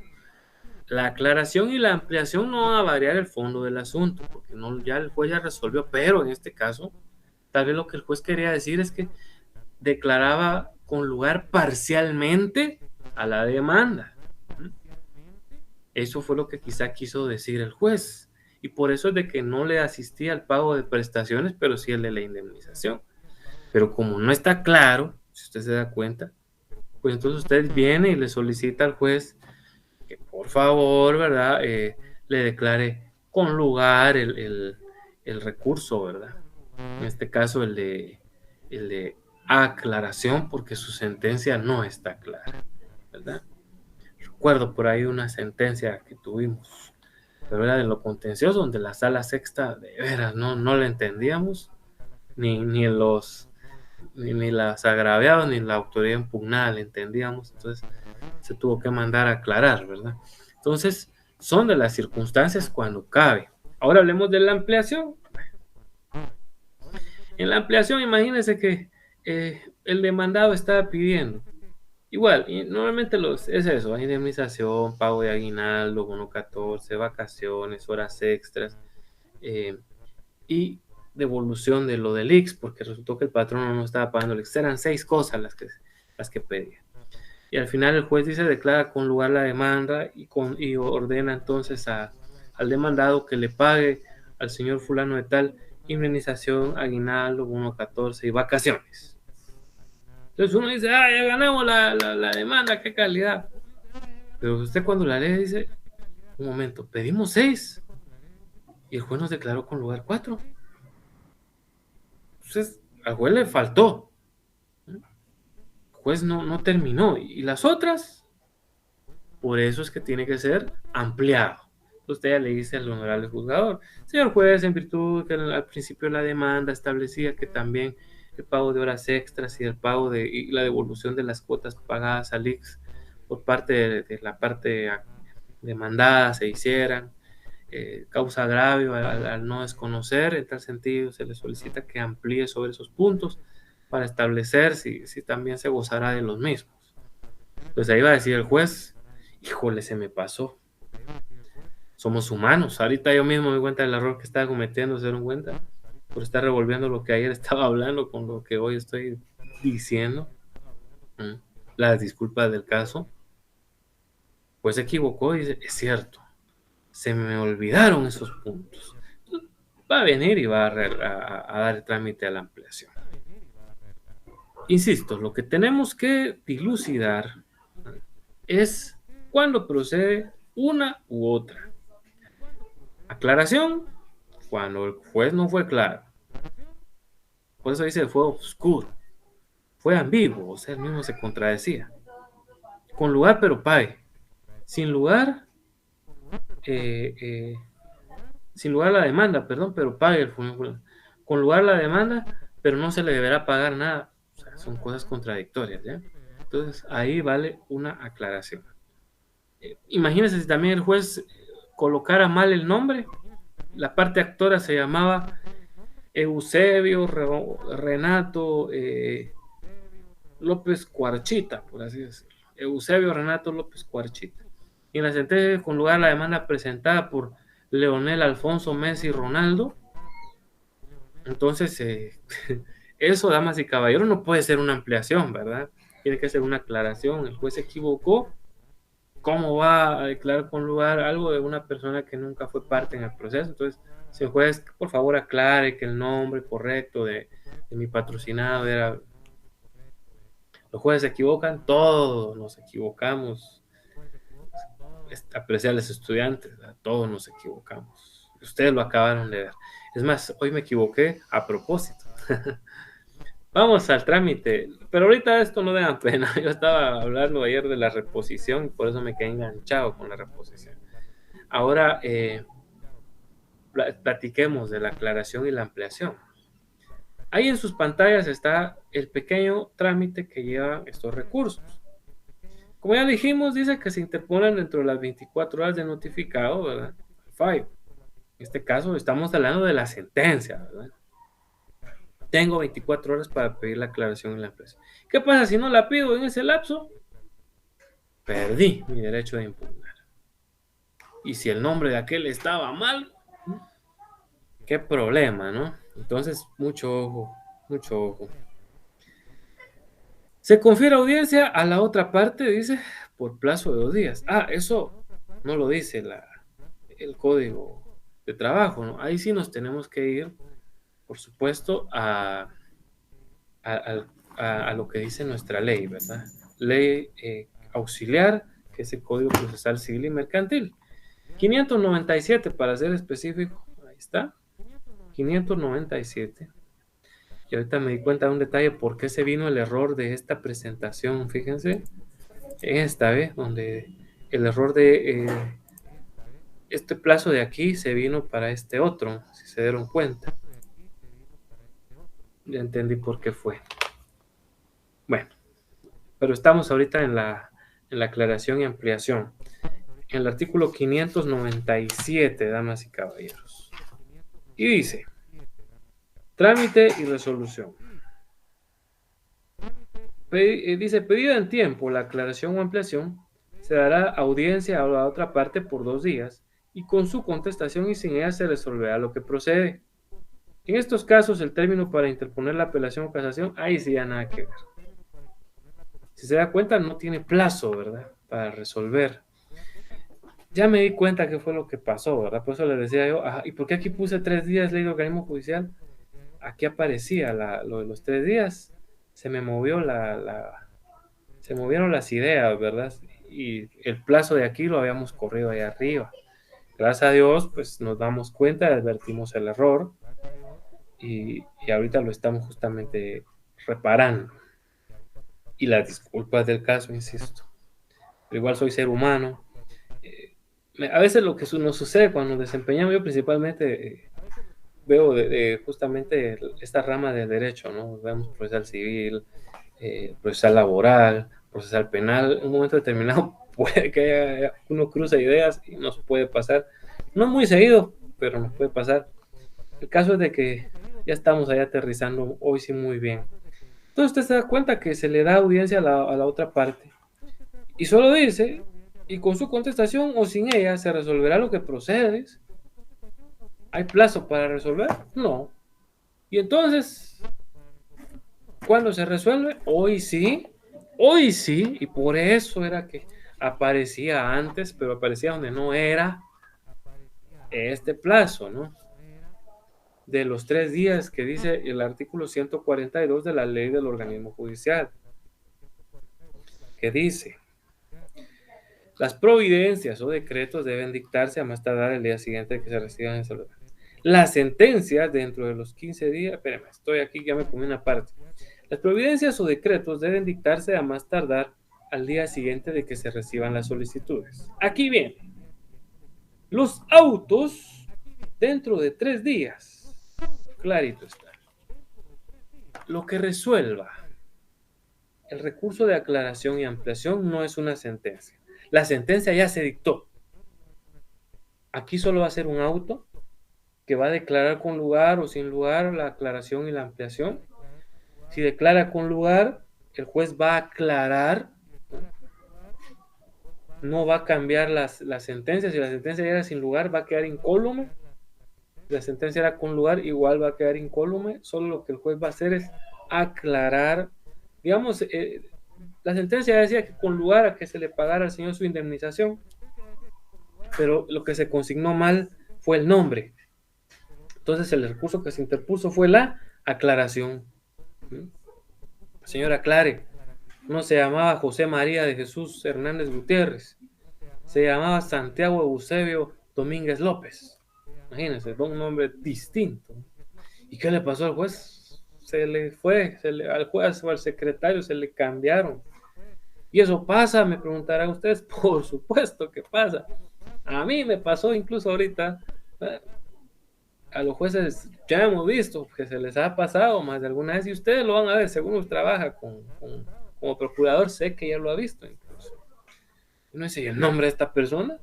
La aclaración y la ampliación no van a variar el fondo del asunto, porque no, ya el juez ya resolvió, pero en este caso, tal vez lo que el juez quería decir es que declaraba con lugar parcialmente a la demanda. Eso fue lo que quizá quiso decir el juez. Y por eso es de que no le asistía al pago de prestaciones, pero sí el de la indemnización. Pero como no está claro, si usted se da cuenta, pues entonces usted viene y le solicita al juez que por favor, ¿verdad? Le declare con lugar el recurso, ¿verdad? En este caso el de aclaración, porque su sentencia no está clara, ¿verdad? Recuerdo por ahí una sentencia que tuvimos, pero era de lo contencioso, donde la sala sexta, de veras, no la entendíamos, ni los ni las agraviadas ni la autoridad impugnada le entendíamos, entonces se tuvo que mandar a aclarar, ¿verdad? Entonces, son de las circunstancias cuando cabe. Ahora hablemos de la ampliación. En la ampliación, imagínense que el demandado estaba pidiendo, igual, y normalmente es eso, indemnización, pago de aguinaldo, bono 14, vacaciones, horas extras, y devolución de lo del IX, porque resultó que el patrón no estaba pagando el IX. Eran 6 cosas las que pedía. Y al final el juez dice, declara con lugar la demanda y ordena entonces al demandado que le pague al señor fulano de tal indemnización, aguinaldo, bono 14 y vacaciones. Entonces uno dice, ya ganamos la demanda, qué calidad. Pero usted cuando la lee dice, un momento, pedimos 6 y el juez nos declaró con lugar 4. Entonces al juez le faltó. El juez no terminó. Y las otras, por eso es que tiene que ser ampliado. Usted ya le dice al honorable juzgador, señor juez, en virtud que al principio la demanda establecía que también el pago de horas extras y el pago y la devolución de las cuotas pagadas al IX por parte de la parte demandada se hicieran, causa agravio al no desconocer, en tal sentido se le solicita que amplíe sobre esos puntos para establecer si también se gozará de los mismos. Pues ahí va a decir el juez, híjole, se me pasó. Somos humanos. Ahorita yo mismo me doy cuenta del error que estaba cometiendo, ¿se dieron cuenta? Por estar revolviendo lo que ayer estaba hablando con lo que hoy estoy diciendo. Las disculpas del caso. Pues se equivocó y dice, es cierto, se me olvidaron esos puntos. Entonces, va a venir y va a dar trámite a la ampliación. Insisto, lo que tenemos que dilucidar es cuándo procede una u otra. Aclaración, cuando el juez no fue claro. Por eso dice fue oscuro, fue ambiguo, o sea, el mismo se contradecía. Con lugar pero pague. Sin lugar, eh, eh, sin lugar la demanda, perdón, pero pague el fulano. Con lugar la demanda, pero no se le deberá pagar nada. O sea, son cosas contradictorias, ¿ya? Entonces, ahí vale una aclaración. Imagínense si también el juez colocara mal el nombre. La parte actora se llamaba Eusebio Renato López Cuarchita, por así decirlo. Eusebio Renato López Cuarchita. Y en la sentencia con lugar la demanda presentada por Leonel Alfonso Messi Ronaldo. Entonces, eso, damas y caballeros, no puede ser una ampliación, ¿verdad? Tiene que ser una aclaración. El juez se equivocó. ¿Cómo va a declarar con lugar algo de una persona que nunca fue parte en el proceso? Entonces, si el juez, por favor, aclare que el nombre correcto de mi patrocinado era... Los jueces se equivocan, todos nos equivocamos. Apreciables estudiantes, ¿verdad? Todos nos equivocamos. Ustedes lo acabaron de ver. Es más, hoy me equivoqué a propósito. Vamos al trámite, pero ahorita esto no da pena. Yo estaba hablando ayer de la reposición y por eso me quedé enganchado con la reposición. Ahora platiquemos de la aclaración y la ampliación. Ahí en sus pantallas está el pequeño trámite que llevan estos recursos. Como ya dijimos, dice que se interponen dentro de las 24 horas de notificado, ¿verdad? fallo. En este caso estamos hablando de la sentencia, ¿verdad? Tengo 24 horas para pedir la aclaración en la empresa. ¿Qué pasa si no la pido en ese lapso? Perdí mi derecho de impugnar. Y si el nombre de aquel estaba mal, qué problema, ¿no? Entonces, mucho ojo, mucho ojo. Se confiere audiencia a la otra parte, dice, por plazo de 2 días. Eso no lo dice el código de trabajo, ¿no? Ahí sí nos tenemos que ir, por supuesto, a lo que dice nuestra ley, ¿verdad? Ley auxiliar, que es el Código Procesal Civil y Mercantil. 597, para ser específico, ahí está, 597. Y ahorita me di cuenta de un detalle por qué se vino el error de esta presentación, fíjense, esta vez, donde el error de este plazo de aquí se vino para este otro, si se dieron cuenta. Ya entendí por qué fue. Bueno, pero estamos ahorita en la aclaración y ampliación. En el artículo 597, damas y caballeros. Y dice, trámite y resolución. Dice, pedida en tiempo la aclaración o ampliación, se dará audiencia a la otra parte por 2 días y con su contestación y sin ella se resolverá lo que procede. En estos casos, el término para interponer la apelación o casación, ahí sí ya nada que ver. Si se da cuenta, no tiene plazo, ¿verdad? Para resolver. Ya me di cuenta qué fue lo que pasó, ¿verdad? Por eso le decía yo, ¿y por qué aquí puse 3 días ley de organismo judicial? Aquí aparecía lo de los 3 días. Se me movió se movieron las ideas, ¿verdad? Y el plazo de aquí lo habíamos corrido ahí arriba. Gracias a Dios, pues nos damos cuenta, advertimos el error y ahorita lo estamos justamente reparando. Y las disculpas del caso, insisto. Pero igual soy ser humano. A veces lo que nos sucede cuando nos desempeñamos, yo principalmente veo justamente esta rama del derecho, ¿no? Vemos procesal civil, procesal laboral, procesal penal. En un momento determinado puede que uno cruza ideas y nos puede pasar. No muy seguido, pero nos puede pasar. El caso es de que ya estamos ahí aterrizando hoy sí muy bien. Entonces usted se da cuenta que se le da audiencia a la otra parte. Y solo dice, y con su contestación o sin ella se resolverá lo que procede. ¿Hay plazo para resolver? No. Y entonces, ¿cuándo se resuelve? Hoy sí, y por eso era que aparecía antes, pero aparecía donde no era este plazo, ¿no? De los 3 días que dice el artículo 142 de la ley del organismo judicial, que dice, las providencias o decretos deben dictarse a más tardar el día siguiente de que se reciban en salud. Las sentencias dentro de los 15 días, espérame, estoy aquí, ya me comí una parte. Las providencias o decretos deben dictarse a más tardar al día siguiente de que se reciban las solicitudes. Aquí viene. Los autos dentro de 3 días. Clarito está. Lo que resuelva el recurso de aclaración y ampliación no es una sentencia. La sentencia ya se dictó. Aquí solo va a ser un auto que va a declarar con lugar o sin lugar la aclaración y la ampliación. Si declara con lugar, el juez va a aclarar, no va a cambiar las sentencias. Si la sentencia era sin lugar, va a quedar incólume. Si la sentencia era con lugar, igual va a quedar incólume. Solo lo que el juez va a hacer es aclarar. Digamos, la sentencia decía que con lugar a que se le pagara al señor su indemnización, pero lo que se consignó mal fue el nombre. Entonces el recurso que se interpuso fue la aclaración. Señor, aclare, no se llamaba José María de Jesús Hernández Gutiérrez, se llamaba Santiago Eusebio Domínguez López. Imagínense, un nombre distinto. ¿Y qué le pasó al juez? Se le fue, al juez o al secretario se le cambiaron. ¿Y eso pasa? Me preguntarán ustedes. Por supuesto que pasa. A mí me pasó incluso ahorita. A los jueces ya hemos visto que se les ha pasado más de alguna vez y ustedes lo van a ver, según uno trabaja como procurador, sé que ya lo ha visto incluso. Uno dice, ¿y el nombre de esta persona?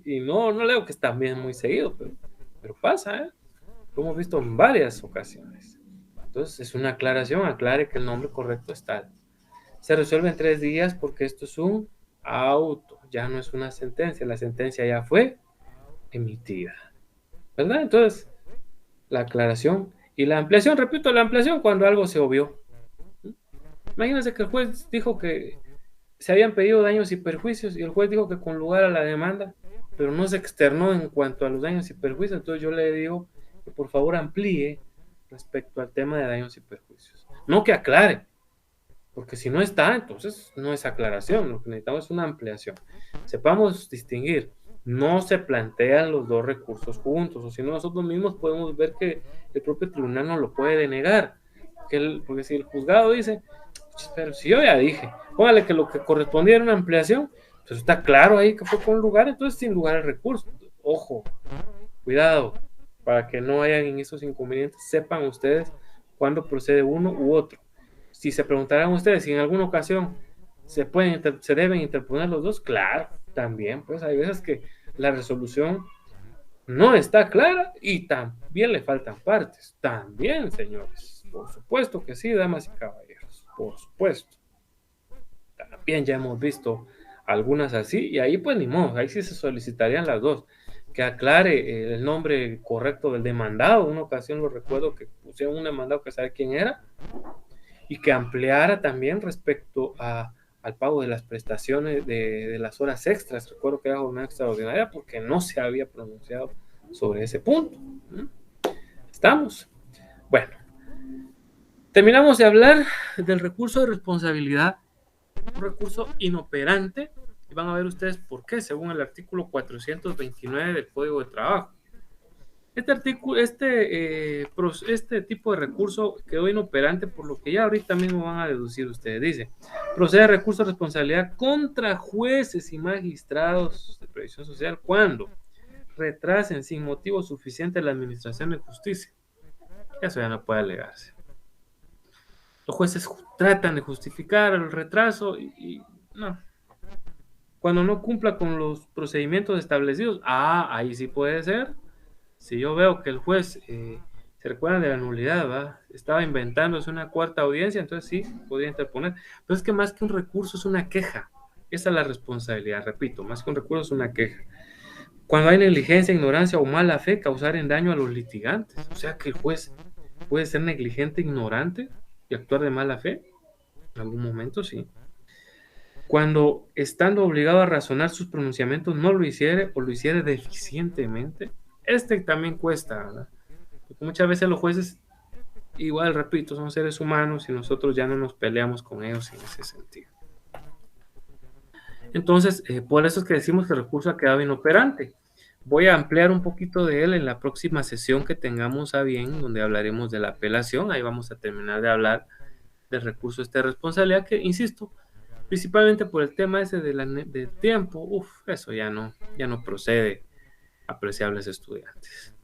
Y no leo que está bien muy seguido, pero pasa, ¿eh? Lo hemos visto en varias ocasiones. Entonces, es una aclaración, aclare que el nombre correcto es tal. Se resuelve en 3 días porque esto es un auto, ya no es una sentencia. La sentencia ya fue emitida, ¿verdad? Entonces, la aclaración y la ampliación, repito, la ampliación cuando algo se obvió. Imagínense que el juez dijo que se habían pedido daños y perjuicios y el juez dijo que con lugar a la demanda, pero no se externó en cuanto a los daños y perjuicios. Entonces yo le digo que por favor amplíe respecto al tema de daños y perjuicios. No que aclare, porque si no está, entonces no es aclaración, lo que necesitamos es una ampliación. Sepamos distinguir, no se plantean los dos recursos juntos, o si no nosotros mismos podemos ver que el propio tribunal no lo puede denegar, porque si el juzgado dice, pero si yo ya dije, póngale que lo que correspondía era una ampliación, pues está claro ahí que fue con lugar, entonces sin lugar al recurso. Ojo, cuidado, para que no hayan en esos inconvenientes, sepan ustedes cuándo procede uno u otro. Si se preguntarán ustedes si en alguna ocasión se deben interponer los dos, claro, también, pues hay veces que la resolución no está clara y también le faltan partes. También, señores, por supuesto que sí, damas y caballeros, por supuesto. También ya hemos visto algunas así y ahí pues ni modo, ahí sí se solicitarían las dos. Que aclare el nombre correcto del demandado. Una ocasión lo recuerdo que pusieron un demandado que sabe quién era y que ampliara también respecto al pago de las prestaciones de las horas extras. Recuerdo que era jornada extraordinaria porque no se había pronunciado sobre ese punto. ¿Estamos? Bueno, terminamos de hablar del recurso de responsabilidad, un recurso inoperante, y van a ver ustedes por qué, según el artículo 429 del Código de Trabajo. Este tipo de recurso quedó inoperante por lo que ya ahorita mismo van a deducir ustedes. Dice, procede recurso de responsabilidad contra jueces y magistrados de previsión social cuando retrasen sin motivo suficiente la administración de justicia. Eso ya no puede alegarse. Los jueces tratan de justificar el retraso y no. Cuando no cumpla con los procedimientos establecidos, ahí sí puede ser. Si yo veo que el juez se recuerda de la nulidad, ¿va? Estaba inventándose una cuarta audiencia, entonces sí, podría interponer. Pero es que más que un recurso es una queja. Esa es la responsabilidad, repito, más que un recurso es una queja. Cuando hay negligencia, ignorancia o mala fe, causar en daño a los litigantes. O sea que el juez puede ser negligente, ignorante y actuar de mala fe. En algún momento sí. Cuando estando obligado a razonar sus pronunciamientos no lo hiciere o lo hiciere deficientemente. También cuesta, ¿verdad? Porque muchas veces los jueces, igual, repito, son seres humanos y nosotros ya no nos peleamos con ellos en ese sentido. Entonces, por eso es que decimos que el recurso ha quedado inoperante. Voy a ampliar un poquito de él en la próxima sesión que tengamos a bien, donde hablaremos de la apelación. Ahí vamos a terminar de hablar del recurso de responsabilidad, que, insisto, principalmente por el tema ese del tiempo, eso ya no procede, apreciables estudiantes.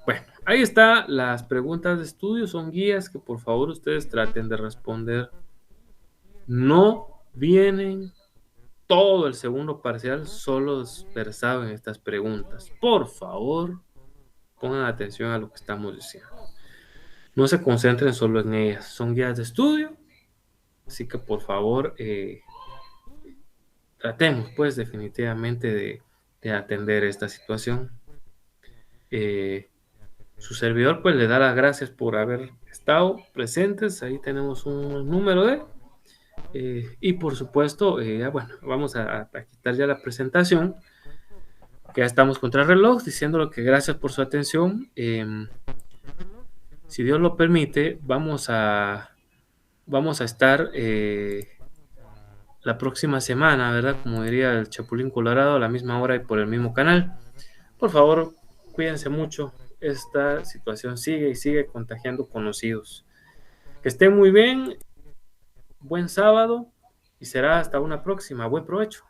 Bueno, ahí está las preguntas de estudio, son guías que por favor ustedes traten de responder. No vienen todo el segundo parcial solo versado en estas preguntas. Por favor, pongan atención a lo que estamos diciendo. No se concentren solo en ellas, son guías de estudio, así que por favor tratemos pues definitivamente de atender esta situación. Su servidor pues le da las gracias por haber estado presentes. Ahí tenemos un número y por supuesto, bueno, vamos a quitar ya la presentación, que ya estamos contra el reloj, diciéndole que gracias por su atención. Si Dios lo permite, vamos a estar la próxima semana, ¿verdad? Como diría el Chapulín Colorado, a la misma hora y por el mismo canal. Por favor, cuídense mucho. Esta situación sigue y sigue contagiando conocidos. Que estén muy bien, buen sábado y será hasta una próxima. Buen provecho.